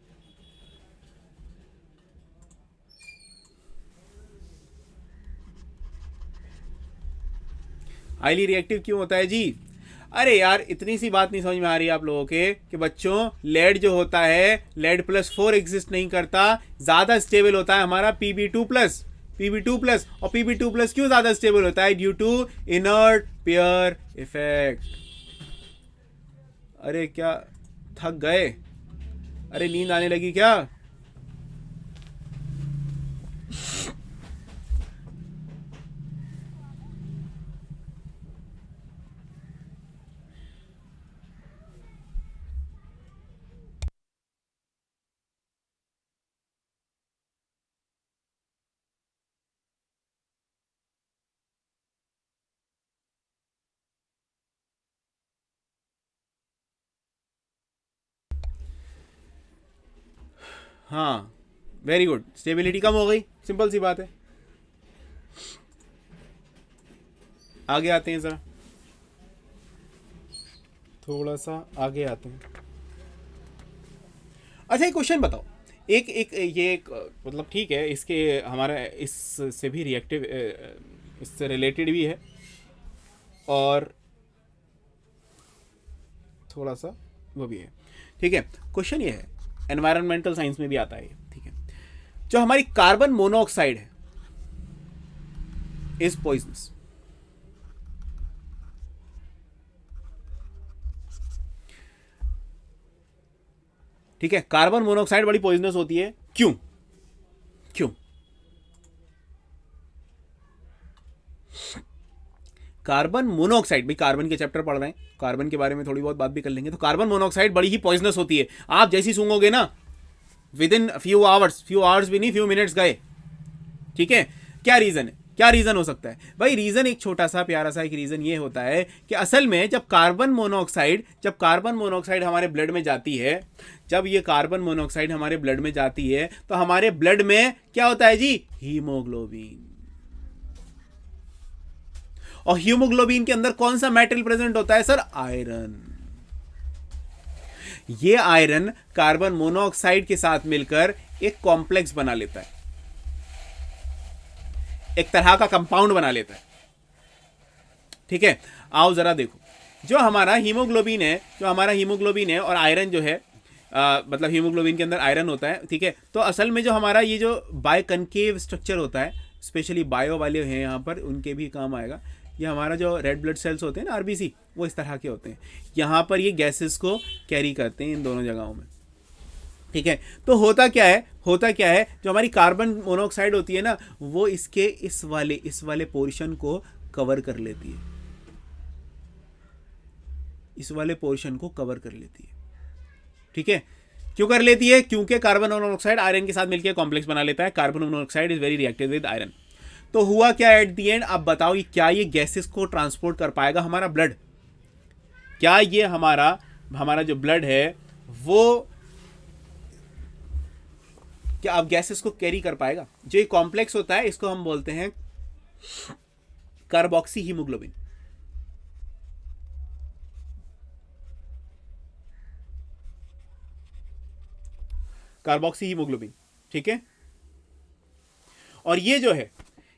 Highly reactive क्यों होता है जी? अरे यार, इतनी सी बात नहीं समझ में आ रही आप लोगों के कि बच्चों, लेड जो होता है, लेड+4 एग्जिस्ट नहीं करता, ज्यादा स्टेबल होता है हमारा Pb2+। Pb2+, और Pb2+ क्यों ज्यादा स्टेबल होता है? Due to inert pair effect. अरे क्या थक गए? अरे नींद आने लगी क्या? हाँ, वेरी गुड, स्टेबिलिटी कम हो गई, सिंपल सी बात है। आगे आते हैं जरा। थोड़ा सा आगे आते हैं। अच्छा, एक क्वेश्चन बताओ। एक एक ये एक मतलब ठीक है, इसके हमारा इससे भी रिएक्टिव, इससे रिलेटेड भी है और थोड़ा सा वो भी है। ठीक है, क्वेश्चन ये है, एनवायरमेंटल साइंस में भी आता है ये। ठीक है, जो हमारी कार्बन मोनोऑक्साइड है इज पॉइजनस। ठीक है, कार्बन मोनोऑक्साइड बड़ी पॉइजनस होती है। क्यों? क्यों? कार्बन मोनोऑक्साइड, भाई कार्बन के चैप्टर पढ़ रहे हैं, कार्बन के बारे में थोड़ी बहुत बात भी कर लेंगे। तो कार्बन मोनोऑक्साइड बड़ी ही पॉइजनस होती है। आप जैसी सूंघोगे ना, विद इन फ्यू आवर्स भी नहीं, फ्यू मिनट्स गए। ठीक है, क्या रीजन है? क्या रीजन हो सकता है भाई? रीजन एक छोटा सा प्यारा सा एक रीजन ये होता है कि असल में जब कार्बन मोनोऑक्साइड हमारे ब्लड में जाती है, जब ये कार्बन मोनोऑक्साइड हमारे ब्लड में जाती है तो हमारे ब्लड में क्या होता है जी? हीमोग्लोबिन। और हीमोग्लोबिन के अंदर कौन सा मेटल प्रेजेंट होता है सर? आयरन। ये आयरन कार्बन मोनोऑक्साइड के साथ मिलकर एक कॉम्प्लेक्स बना लेता है, एक तरह का कंपाउंड बना लेता है। ठीक है, आओ जरा देखो, जो हमारा हीमोग्लोबिन है और आयरन जो है, मतलब हीमोग्लोबिन के अंदर आयरन होता है। ठीक है, तो असल में जो हमारा ये जो बायकनकेव स्ट्रक्चर होता है, स्पेशली बायो वाले हैं यहाँ पर, उनके भी काम आएगा। ये हमारा जो रेड ब्लड सेल्स होते हैं ना, आरबीसी, वो इस तरह के होते हैं। यहाँ पर ये गैसेस को कैरी करते हैं इन दोनों जगहों में। ठीक है, तो होता क्या है, जो हमारी कार्बन मोनोऑक्साइड होती है ना, वो इसके इस वाले पोर्शन को कवर कर लेती है, इस वाले पोर्शन को कवर कर लेती है। ठीक है, क्यों कर लेती है? क्योंकि कार्बन मोनोऑक्साइड आयरन के साथ मिलकर कॉम्प्लेक्स बना लेता है। Carbon monoxide is very reactive with iron. तो हुआ क्या एट द एंड? अब बताओ, क्या ये गैसेस को ट्रांसपोर्ट कर पाएगा हमारा ब्लड? क्या ये हमारा जो ब्लड है वो क्या अब गैसेस को कैरी कर पाएगा? जो ये कॉम्प्लेक्स होता है इसको हम बोलते हैं कार्बोक्सी हीमोग्लोबिन। Carboxy haemoglobin. ठीक है, और ये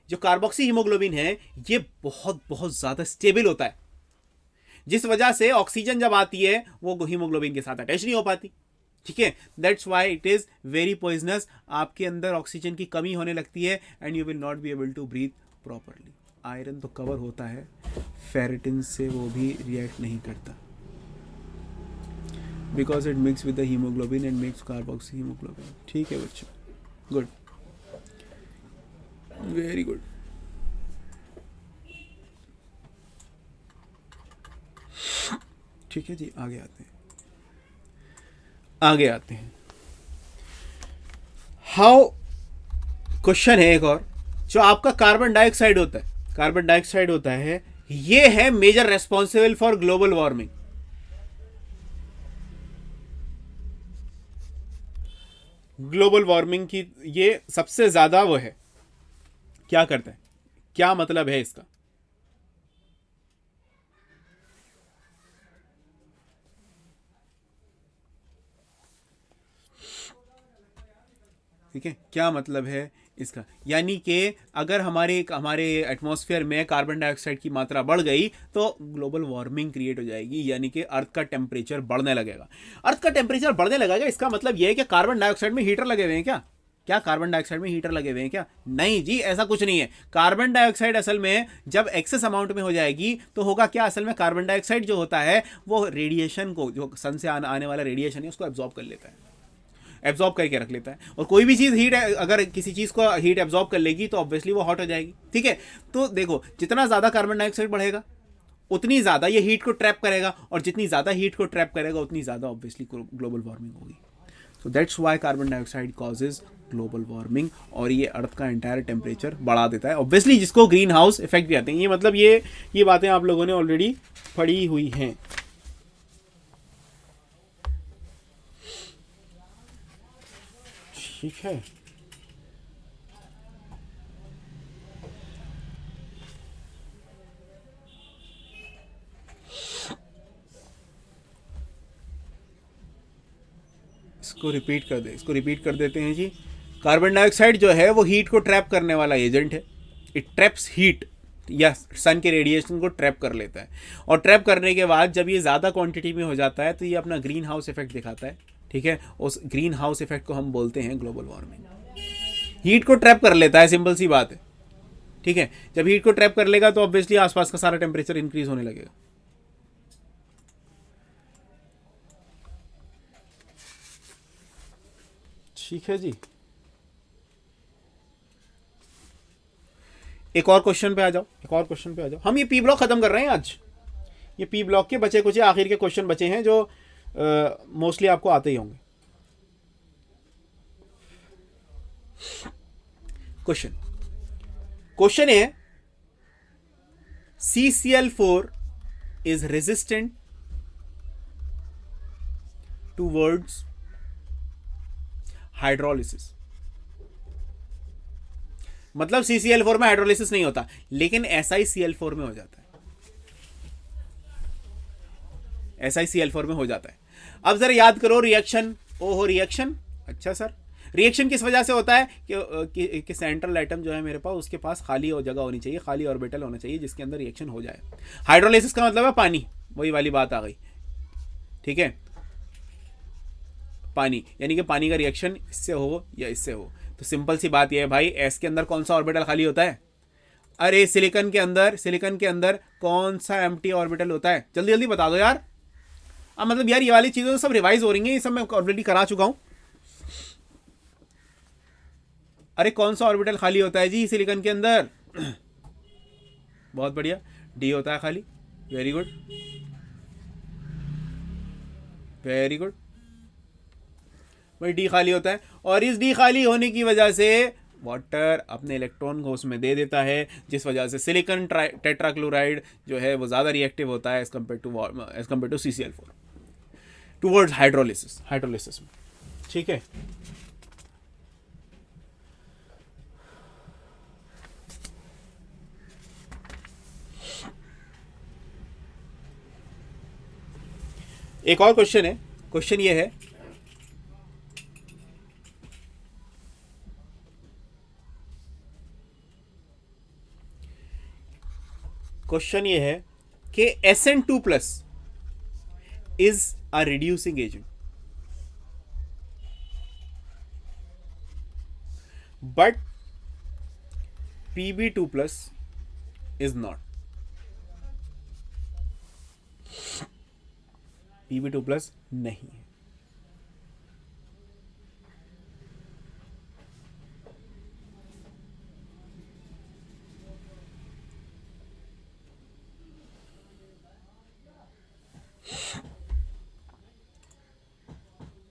जो कार्बोक्सी हीमोग्लोबिन है, ये बहुत बहुत ज्यादा स्टेबल होता है, जिस वजह से ऑक्सीजन जब आती है वो हीमोग्लोबिन के साथ अटैच नहीं हो पाती। ठीक है, that's why it is very poisonous. आपके अंदर ऑक्सीजन की कमी होने लगती है and you will not be able to breathe properly. Iron तो कवर होता है, फेरिटिन से वो भी रिएक्ट नहीं करता, because it mix with the haemoglobin and makes carboxy haemoglobin. ठीक है बच्चों, गुड, वेरी गुड। ठीक है जी, आगे आते हैं। हाउ, क्वेश्चन है एक और, जो आपका कार्बन डाइऑक्साइड होता है, ये है major responsible for global warming. Global warming की ये सबसे ज्यादा वो है, क्या करता है, क्या मतलब है इसका? ठीक है, क्या मतलब है इसका? यानी कि अगर हमारे एटमॉस्फेयर में कार्बन डाइऑक्साइड की मात्रा बढ़ गई तो ग्लोबल वार्मिंग क्रिएट हो जाएगी, यानी कि अर्थ का टेम्परेचर बढ़ने लगेगा। अर्थ का टेम्परेचर बढ़ने लगेगा, इसका मतलब यह है कि कार्बन डाइऑक्साइड में हीटर लगे हुए हैं क्या? कार्बन डाइऑक्साइड में हीटर लगे हुए हैं क्या? नहीं जी, ऐसा कुछ नहीं है। कार्बन डाइऑक्साइड असल में जब एक्सेस अमाउंट में हो जाएगी तो होगा क्या, असल में कार्बन डाइऑक्साइड जो होता है वो रेडिएशन को, जो सन से आने वाला रेडिएशन है, उसको एब्जॉर्ब कर लेता है, एब्जॉर्ब करके रख लेता है। और कोई भी चीज़ हीट, अगर किसी चीज़ को हीट एब्जॉर्ब कर लेगी तो ऑब्वियसली वो हॉट हो जाएगी। ठीक है, तो देखो, जितना ज़्यादा कार्बन डाइऑक्साइड बढ़ेगा उतनी ज़्यादा ये हीट को ट्रैप करेगा, और जितनी ज़्यादा हीट को ट्रैप करेगा उतनी ज़्यादा ऑब्वियसली ग्लोबल वार्मिंग होगी। So that's why carbon dioxide causes global warming, और ये अर्थ का एंटायर टेम्परेचर बढ़ा देता है ऑब्वियसली, जिसको ग्रीन हाउस इफेक्ट भी आते हैं। ये मतलब ये बातें आप लोगों ने ऑलरेडी पढ़ी हुई हैं। ठीक है, इसको रिपीट कर देते हैं जी। कार्बन डाइऑक्साइड जो है वो हीट को ट्रैप करने वाला एजेंट है। इट ट्रैप्स हीट या सन के रेडिएशन को ट्रैप कर लेता है, और ट्रैप करने के बाद जब ये ज़्यादा क्वांटिटी में हो जाता है तो ये अपना ग्रीन हाउस इफेक्ट दिखाता है। ठीक है, उस ग्रीन हाउस इफेक्ट को हम बोलते हैं ग्लोबल वार्मिंग। हीट को ट्रैप कर लेता है, सिंपल सी बात है। ठीक है, जब हीट को ट्रैप कर लेगा तो ऑब्वियसली आसपास का सारा टेम्परेचर इंक्रीज होने लगेगा। ठीक है जी, एक और क्वेश्चन पे आ जाओ। हम ये पी ब्लॉक खत्म कर रहे हैं आज। ये पी ब्लॉक के बचे कुछ आखिर के क्वेश्चन बचे हैं जो मोस्टली आपको आते ही होंगे। क्वेश्चन है CCl4 is resistant towards hydrolysis. मतलब CCl4 में हाइड्रोलिसिस नहीं होता, लेकिन SiCl4 में हो जाता है। SiCl4 में हो जाता है। अब जरा याद करो रिएक्शन। ओहो, रिएक्शन, अच्छा सर, रिएक्शन किस वजह से होता है कि सेंट्रल एटम जो है मेरे पास, उसके पास खाली जगह होनी चाहिए, खाली ऑर्बिटल होना चाहिए जिसके अंदर रिएक्शन हो जाए। हाइड्रोलिसिस का मतलब है पानी, वही वाली बात आ गई। ठीक है, पानी, यानी कि पानी का रिएक्शन इससे हो या इससे हो। तो सिंपल सी बात यह है भाई, एस के अंदर कौन सा ऑर्बिटल खाली होता है? अरे सिलिकॉन के अंदर कौन सा एम्प्टी ऑर्बिटल होता है? जल्दी जल्दी बता दो यार। अब मतलब यार ये वाली चीज़ें तो सब रिवाइज हो रही हैं, ये सब मैं ऑलरेडी करा चुका हूँ। अरे कौन सा ऑर्बिटल खाली होता है जी सिलिकॉन के अंदर? बहुत बढ़िया, डी होता है खाली। वेरी गुड, वेरी गुड भाई, डी खाली होता है। और इस डी खाली होने की वजह से वाटर अपने इलेक्ट्रॉन को उसमें दे देता है, जिस वजह से सिलिकॉन टेट्राक्लोराइड जो है वो ज़्यादा रिएक्टिव होता है as compare to CCl4 towards hydrolysis में। ठीक है, एक और क्वेश्चन है। क्वेश्चन ये है, कि SN2+ is a reducing agent, but Pb2+ is not. Pb2+ नहीं है।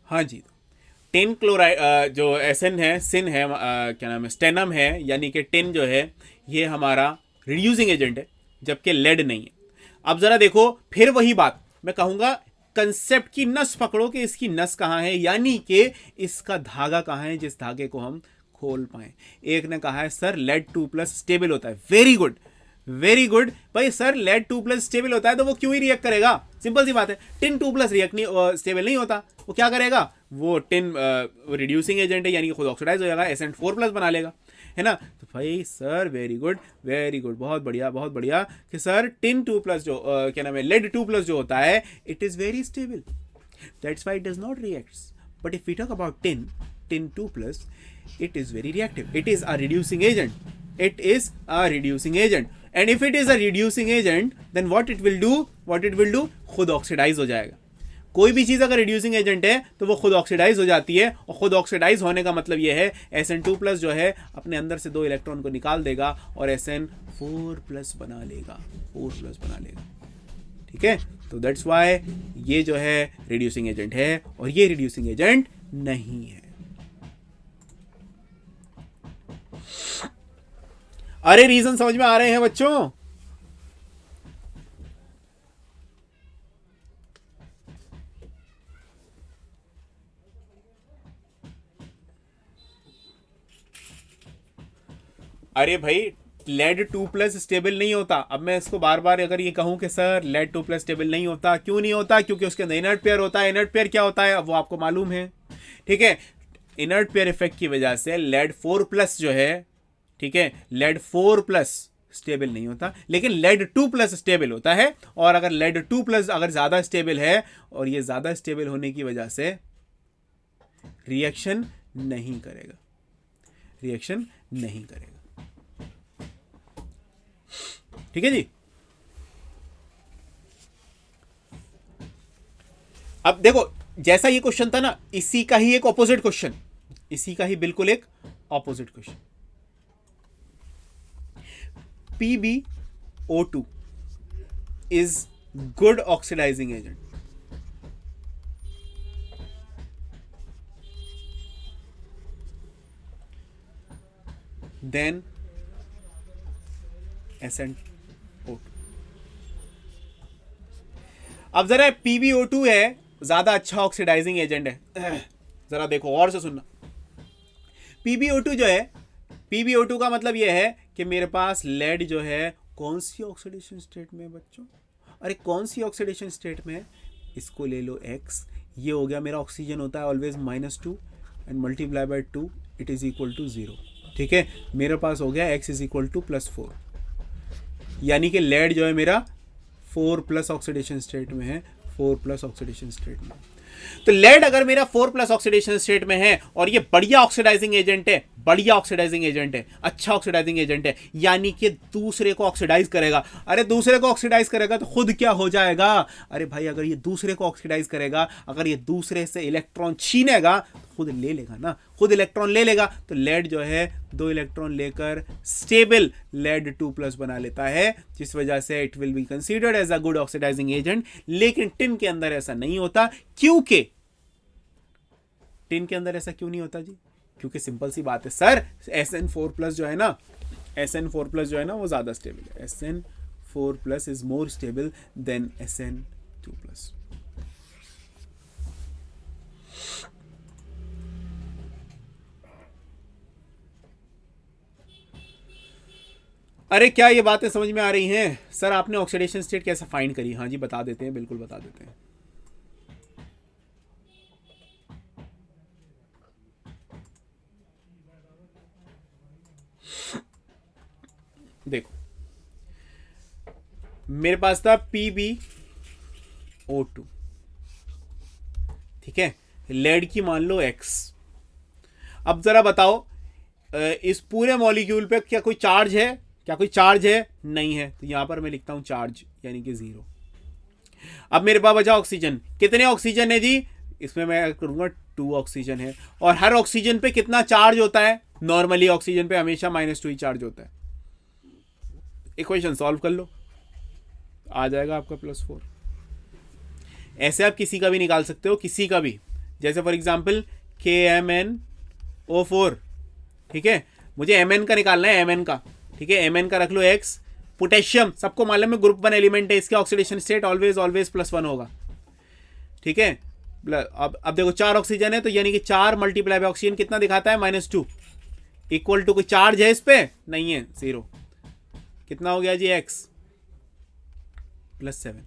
हाँ जी, टिन क्लोराइड जो SN है, सिन है, क्या नाम है, स्टेनम है, यानी कि टिन जो है ये हमारा रिड्यूसिंग एजेंट है, जबकि लेड नहीं है। अब ज़रा देखो, फिर वही बात मैं कहूँगा, कंसेप्ट की नस पकड़ो कि इसकी नस कहाँ है, यानी कि इसका धागा कहाँ है जिस धागे को हम खोल पाएँ। एक ने कहा है सर Lead2+ स्टेबल होता है। वेरी गुड, वेरी गुड भाई। सर Lead2+ स्टेबल होता है तो वो क्यों ही रिएक्ट करेगा? सिंपल सी बात है, Tin2+ रिएक्ट नहीं, स्टेबल नहीं होता। वो क्या करेगा? वो टिन रिड्यूसिंग एजेंट है, यानी कि खुद ऑक्सीडाइज हो जाएगा, SN4+ बना लेगा, है ना। तो भाई sir very good, very good, बहुत बढ़िया, बहुत बढ़िया कि सर Tin2+ जो क्या नाम है, Lead2+ जो होता है, it is very stable, that's why it does not reacts. But if we talk about Tin2+, it is very reactive. It is a reducing agent. It is a reducing agent. And if it is a reducing agent, then what it will do? What it will do? खुद oxidise हो जाएगा। कोई भी चीज़ अगर reducing agent है तो वो खुद ऑक्सीडाइज हो जाती है, और खुद ऑक्सीडाइज होने का मतलब ये है SN2+ जो है अपने अंदर से 2 इलेक्ट्रॉन को निकाल देगा और SN4+ बना लेगा, 4+ बना लेगा। ठीक है, तो दैट्स वाई ये जो है रिड्यूसिंग एजेंट है और ये रिड्यूसिंग एजेंट नहीं है। अरे रीजन समझ में आ रहे हैं बच्चों? अरे भाई Lead2+ स्टेबल नहीं होता। अब मैं इसको बार बार अगर ये कहूं कि सर Lead2+ स्टेबल नहीं होता, क्यों नहीं होता? क्योंकि उसके अंदर इनर्ट पेयर होता है। इनर्ट पेयर क्या होता है अब वो आपको मालूम है। ठीक है, इनर्ट पेयर इफेक्ट की वजह से लेड 4+ जो है, ठीक है, लेड 4+ स्टेबल नहीं होता, लेकिन लेड 2+ स्टेबल होता है। और अगर लेड 2+ अगर ज़्यादा स्टेबल है और ये ज़्यादा स्टेबल होने की वजह से रिएक्शन नहीं करेगा, रिएक्शन नहीं करेगा। ठीक है जी। अब देखो, जैसा ये क्वेश्चन था ना, इसी का ही एक ऑपोजिट क्वेश्चन, इसी का ही बिल्कुल एक opposite question. PbO2 is good oxidizing agent. Then SnO2. अब जरा PbO2 है, ज्यादा अच्छा ऑक्सीडाइजिंग एजेंट है। जरा देखो और से सुनना। PbO2 जो है, PbO2 का मतलब यह है कि मेरे पास लेड जो है कौन सी ऑक्सीडेशन स्टेट में है बच्चों? अरे कौन सी ऑक्सीडेशन स्टेट में है? इसको ले लो x, ये हो गया मेरा ऑक्सीजन होता है always -2 and multiply by 2 it is equal to 0। ठीक है, मेरे पास हो गया x इज इक्वल टू +4, यानी कि लेड जो है मेरा 4+ ऑक्सीडेशन स्टेट में है, 4+ ऑक्सीडेशन स्टेट में। तो लेड अगर मेरा 4+ ऑक्सीडेशन स्टेट में है और ये बढ़िया ऑक्सीडाइजिंग एजेंट है, बढ़िया ऑक्सीडाइजिंग एजेंट है, अच्छा ऑक्सीडाइजिंग एजेंट है, यानी कि दूसरे को ऑक्सीडाइज करेगा। अरे दूसरे को ऑक्सीडाइज करेगा तो खुद क्या हो जाएगा? अरे भाई अगर ये दूसरे को ऑक्सीडाइज करेगा, अगर ये दूसरे से इलेक्ट्रॉन छीनेगा तो खुद ले लेगा ना, खुद इलेक्ट्रॉन ले लेगा। तो लेड जो है 2 इलेक्ट्रॉन लेकर स्टेबल लेड 2+ बना लेता है, जिस वजह से it will be considered as a good oxidizing agent. लेकिन टिन के अंदर ऐसा नहीं होता। क्योंकि टिन के अंदर ऐसा क्यों नहीं होता जी? क्योंकि सिंपल सी बात है सर, Sn4+ जो है ना, Sn4+ जो है ना वो ज्यादा स्टेबल है। Sn4+ is more stable then Sn2+। अरे क्या ये बातें समझ में आ रही हैं? सर आपने ऑक्सीडेशन स्टेट कैसे फाइंड करी? हाँ जी बता देते हैं, बिल्कुल बता देते हैं। देखो मेरे पास था PbO2, ठीक है, लेड की मान लो x। अब जरा बताओ इस पूरे मॉलिक्यूल पे क्या कोई चार्ज है? क्या कोई चार्ज है? नहीं है। तो यहां पर मैं लिखता हूं चार्ज, यानी कि 0। अब मेरे पास बचा ऑक्सीजन। कितने ऑक्सीजन है जी? इसमें मैं करूंगा 2 ऑक्सीजन है। और हर ऑक्सीजन पे कितना चार्ज होता है? नॉर्मली ऑक्सीजन पे हमेशा -2 ही चार्ज होता है। इक्वेशन सॉल्व कर लो, आ जाएगा आपका +4। ऐसे आप किसी का भी निकाल सकते हो, किसी का भी। जैसे फॉर एग्जांपल KMnO4, ठीक है, मुझे Mn का निकालना है, Mn का, ठीक है, Mn का रख लो x। पोटेशियम सबको मालूम है ग्रुप 1 एलिमेंट है, इसके ऑक्सीडेशन स्टेट ऑलवेज +1 होगा, ठीक है। अब देखो 4 ऑक्सीजन है, तो यानी कि 4 मल्टीप्लाई बाय ऑक्सीजन कितना दिखाता है? -2 इक्वल टू कोई चार्ज है इस पे? नहीं है, 0। कितना हो गया जी x? +7।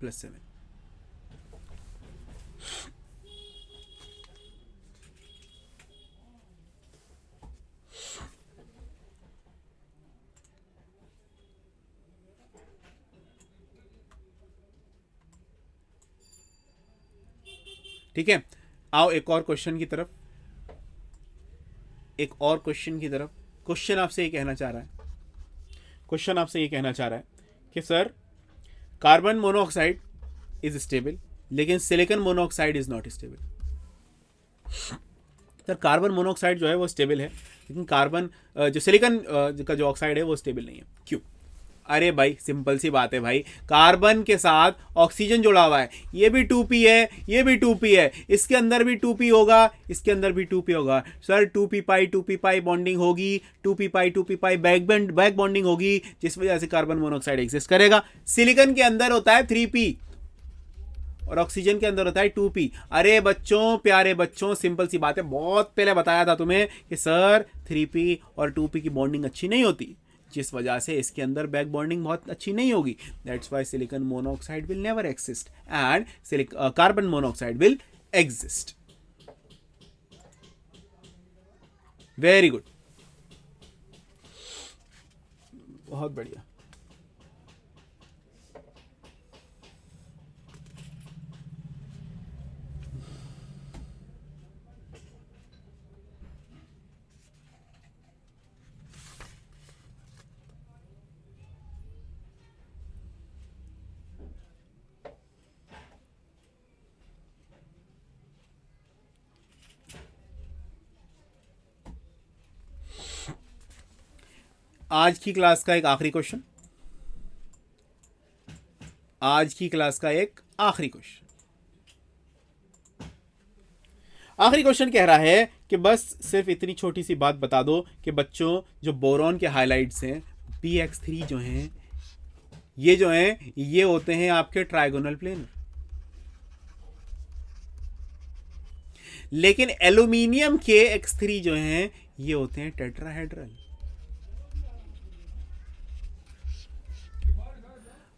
+7। ठीक है, आओ एक और क्वेश्चन की तरफ, एक और क्वेश्चन की तरफ। क्वेश्चन आपसे ये कहना चाह रहा है, क्वेश्चन आपसे ये कहना चाह रहा है कि sir carbon monoxide is stable लेकिन silicon monoxide is not stable. Sir carbon monoxide जो है वो स्टेबल है, लेकिन कार्बन जो सिलिकॉन का जो ऑक्साइड है वो स्टेबल नहीं है। क्यों? अरे भाई सिंपल सी बात है भाई, कार्बन के साथ ऑक्सीजन जुड़ा हुआ है, ये भी 2p है, ये भी 2p है, इसके अंदर भी 2p होगा, इसके अंदर भी 2p होगा। सर 2p पाई बॉन्डिंग होगी, 2p पाई बैक बॉन्डिंग होगी, जिस वजह से कार्बन मोनोऑक्साइड एग्जिस्ट करेगा। सिलिकॉन के अंदर होता है 3p और ऑक्सीजन के अंदर होता है 2p। अरे बच्चों, प्यारे बच्चों, सिंपल सी बात है, बहुत पहले बताया था तुम्हें कि सर 3p और 2p की बॉन्डिंग अच्छी नहीं होती। जिस वजह से इसके अंदर बैक बॉन्डिंग बहुत अच्छी नहीं होगी. That's why silicon monoxide will never exist and carbon monoxide will exist. Very good, बहुत बढ़िया. आज की क्लास का एक आखिरी क्वेश्चन. आज की क्लास का एक आखिरी क्वेश्चन. आखिरी क्वेश्चन कह रहा है कि बस सिर्फ इतनी छोटी सी बात बता दो कि बच्चों जो बोरॉन के हाइलाइट्स हैं BX3 जो हैं ये जो हैं ये होते हैं आपके ट्राइगोनल प्लेनर. लेकिन एल्यूमिनियम के X3 जो हैं ये होते हैं टेट्राहेड्रल.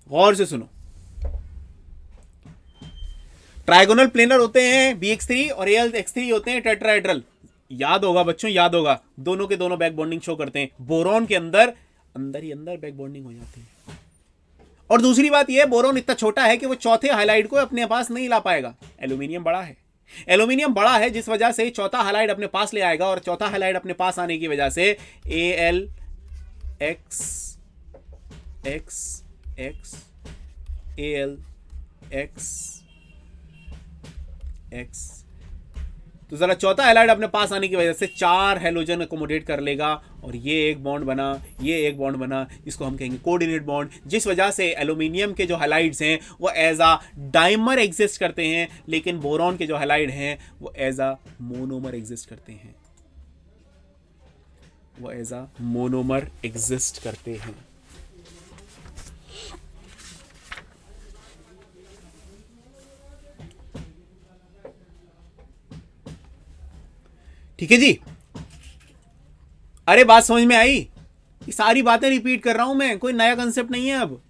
गौर से सुनो. ट्राइगोनल प्लेनर होते हैं BX3 और AlX3 होते हैं टेट्राहेड्रल. याद होगा बच्चों, याद होगा. दोनों के दोनों बैक बॉन्डिंग शो करते हैं. बोरॉन के अंदर ही अंदर बैक बॉन्डिंग हो जाती है. और दूसरी बात यह, बोरॉन इतना छोटा है कि वो चौथे हाइलाइट को अपने पास नहीं ला पाएगा. एल्यूमिनियम बड़ा है. एल्यूमिनियम बड़ा है जिस वजह से चौथा हाइलाइट अपने पास ले आएगा और चौथा हाइलाइट अपने पास आने की वजह से AlX तो जरा चौथा हाइलाइट अपने पास आने की वजह से 4 हेलोजन अकोमोडेट कर लेगा और ये एक बॉन्ड बना, इसको हम कहेंगे कोऑर्डिनेट बॉन्ड. जिस वजह से एल्यूमिनियम के जो हाइलाइट्स हैं वो एज अ डाइमर एग्जिस्ट करते हैं, लेकिन बोरॉन के जो हाइलाइट हैं वो एज अ मोनोमर एग्जिस्ट करते हैं. ठीक है जी. अरे बात समझ में आई? ये सारी बातें रिपीट कर रहा हूं मैं, कोई नया कंसेप्ट नहीं है. अब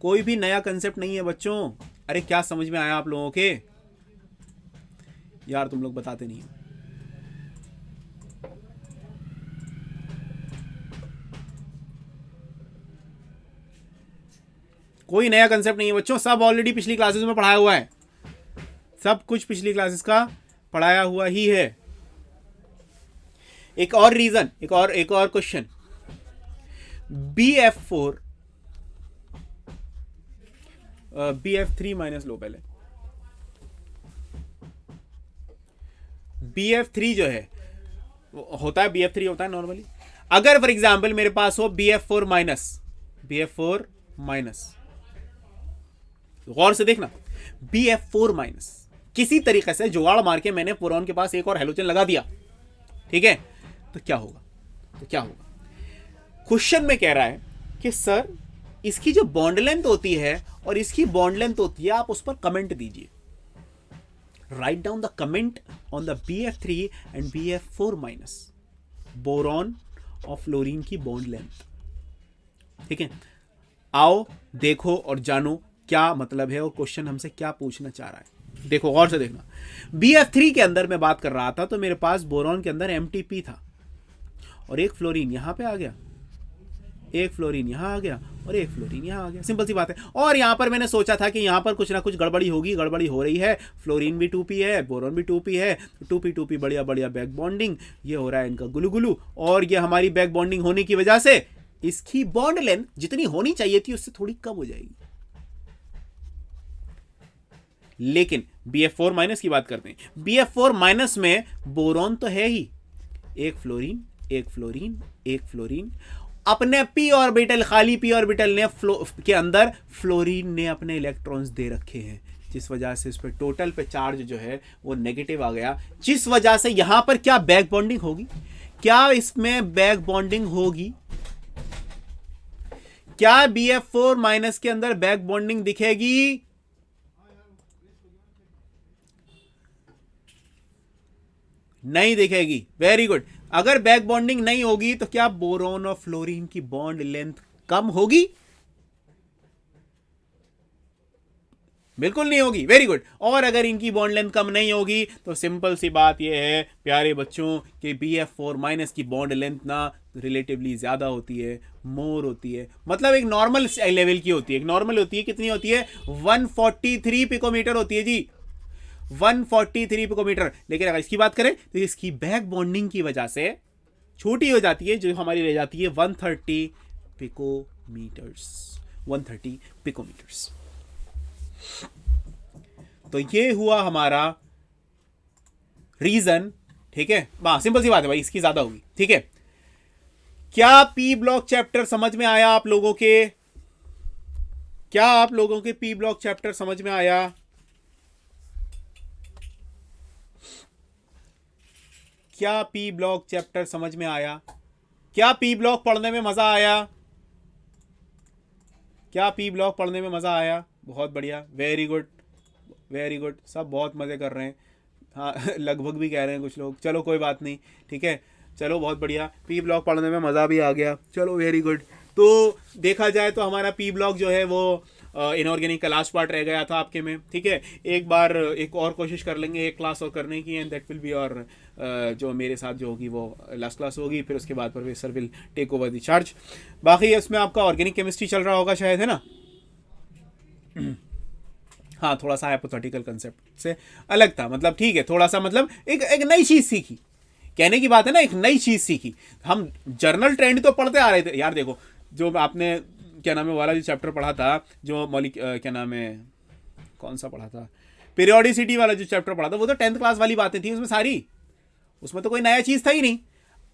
कोई भी नया कंसेप्ट नहीं है बच्चों. अरे क्या समझ में आया आप लोगों के? यार तुम लोग बताते नहीं हो. कोई नया कंसेप्ट नहीं है बच्चों. सब ऑलरेडी पिछली क्लासेस में पढ़ाया हुआ है. सब कुछ पिछली क्लासेस का पढ़ाया हुआ ही है. एक और रीजन, एक और क्वेश्चन. BF3 माइनस लो पहले. BF3 जो है होता है, BF3 होता है नॉर्मली. अगर फॉर एग्जाम्पल मेरे पास हो BF4 माइनस, गौर से देखना. BF4 माइनस किसी तरीके से जुगाड़ मार के मैंने बोरॉन के पास एक और हेलोजन लगा दिया. ठीक है, तो क्या होगा? क्वेश्चन में कह रहा है कि सर इसकी जो बॉन्ड लेंथ होती है और इसकी बॉन्ड लेंथ होती है, आप उस पर कमेंट दीजिए. Write down the comment on the BF3 and BF4 minus boron और फ्लोरीन की बॉन्ड लेंथ. ठीक है, आओ देखो और जानो क्या मतलब है और क्वेश्चन हमसे क्या पूछना चाह रहा है. देखो गौर से देखना. BF3 के अंदर मैं बात कर रहा था तो मेरे पास बोरॉन के अंदर MTP था और एक फ्लोरीन यहां पे आ गया, एक फ्लोरीन यहां आ गया और एक फ्लोरीन यहां आ गया. सिंपल सी बात है. और यहां पर मैंने सोचा था कि यहां पर कुछ ना कुछ गड़बड़ी होगी, गड़बड़ी हो रही है. फ्लोरीन भी 2p है, बोरॉन भी 2p है, 2p बढ़िया बढ़िया बैक बॉन्डिंग. ये हो रहा है इनका गुलू और ये हमारी बैक बॉन्डिंग होने की वजह से इसकी बॉन्ड लेंथ जितनी होनी चाहिए थी उससे थोड़ी कम हो जाएगी. लेकिन BF4 माइनस की बात करते हैं. BF4 माइनस में बोरॉन तो है ही, एक फ्लोरीन अपने p ऑर्बिटल, खाली p ऑर्बिटल ने के अंदर फ्लोरीन ने अपने इलेक्ट्रॉन्स दे रखे हैं, जिस वजह से इस पर टोटल पे चार्ज जो है वो नेगेटिव आ गया. जिस वजह से यहां पर क्या बैक बॉन्डिंग होगी? क्या इसमें बैक बॉन्डिंग होगी? क्या BF4 माइनस के अंदर बैक बॉन्डिंग दिखेगी? नहीं दिखेगी। Very good. अगर बैक बॉन्डिंग नहीं होगी तो क्या बोरोन और फ्लोरीन की बॉन्ड लेंथ कम होगी? बिल्कुल नहीं होगी। Very good. और अगर इनकी बॉन्ड लेंथ कम नहीं होगी तो सिंपल सी बात यह है प्यारे बच्चों कि BF4- की बॉन्ड लेंथ ना रिलेटिवली ज्यादा होती है, मोर होती है, मतलब एक नॉर्मल लेवल की होती है। एक नॉर्मल होती है, कितनी होती है? 143 पिकोमीटर होती है जी, 143 पिकोमीटर। लेकिन अगर इसकी बात करें तो इसकी बैक बॉन्डिंग की वजह से छोटी हो जाती है, जो हमारी रह जाती है 130 पिकोमीटर्स। 130 पिकोमीटर्स। तो ये हुआ हमारा रीजन। ठीक है, सिंपल सी बात है भाई, इसकी ज्यादा होगी। ठीक है, क्या पी ब्लॉक चैप्टर समझ में आया आप लोगों के? क्या आप लोगों के पी ब्लॉक चैप्टर समझ में आया? क्या पी ब्लॉक चैप्टर समझ में आया? क्या पी ब्लॉक पढ़ने में मजा आया? क्या पी ब्लॉक पढ़ने में मजा आया? बहुत बढ़िया, वेरी गुड, वेरी गुड। सब बहुत मजे कर रहे हैं। हाँ लगभग भी कह रहे हैं कुछ लोग। चलो कोई बात नहीं, ठीक है, चलो बहुत बढ़िया। पी ब्लॉक पढ़ने में मज़ा भी आ गया, चलो वेरी गुड। तो देखा जाए तो हमारा पी ब्लॉक जो है वो इनऑर्गेनिक का लास्ट पार्ट रह गया था आपके में। ठीक है, एक बार एक और कोशिश कर लेंगे एक क्लास और करने की, एंड दैट विल बी और जो मेरे साथ जो होगी वो लास्ट क्लास होगी। फिर उसके बाद professor will take over the charge. बाकी इसमें आपका ऑर्गेनिक केमिस्ट्री चल रहा होगा शायद, है ना? हाँ, थोड़ा सा हाइपोथेटिकल कंसेप्ट से अलग था, मतलब ठीक है, थोड़ा सा मतलब एक नई चीज़ सीखी, कहने की बात है ना, एक नई चीज़ सीखी। हम जर्नल ट्रेंड तो पढ़ते आ रहे थे यार। देखो जो आपने क्या नाम है वाला जो चैप्टर पढ़ा था, जो क्या नाम है, कौन सा पढ़ा था, पीरियोडिसिटी वाला जो चैप्टर पढ़ा था, वो तो 10th क्लास वाली बातें थी उसमें सारी, उसमें तो कोई नया चीज़ था ही नहीं।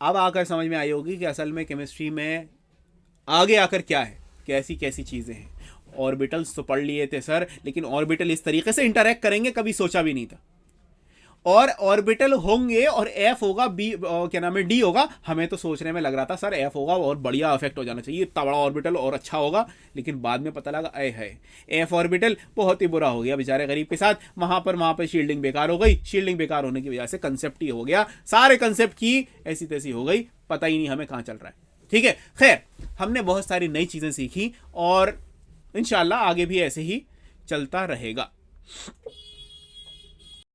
अब आकर समझ में आई होगी कि असल में केमिस्ट्री में आगे आकर क्या है, कैसी कैसी चीज़ें हैं। ऑर्बिटल्स तो पढ़ लिए थे सर, लेकिन ऑर्बिटल इस तरीके से इंटरैक्ट करेंगे कभी सोचा भी नहीं था। और ऑर्बिटल होंगे और एफ होगा, बी क्या नाम है, डी होगा। हमें तो सोचने में लग रहा था सर एफ होगा और बढ़िया इफेक्ट हो जाना चाहिए, इतना बड़ा ऑर्बिटल और अच्छा होगा। लेकिन बाद में पता लगा अय है एफ ऑर्बिटल बहुत ही बुरा हो गया बेचारे गरीब के साथ। वहां पर शील्डिंग बेकार हो गई। शील्डिंग बेकार होने की वजह से कंसेप्ट ही हो गया, सारे कंसेप्ट की ऐसी तैसी हो गई, पता ही नहीं हमें कहाँ चल रहा है। ठीक है, खैर हमने बहुत सारी नई चीज़ें सीखी और इंशाल्लाह आगे भी ऐसे ही चलता रहेगा।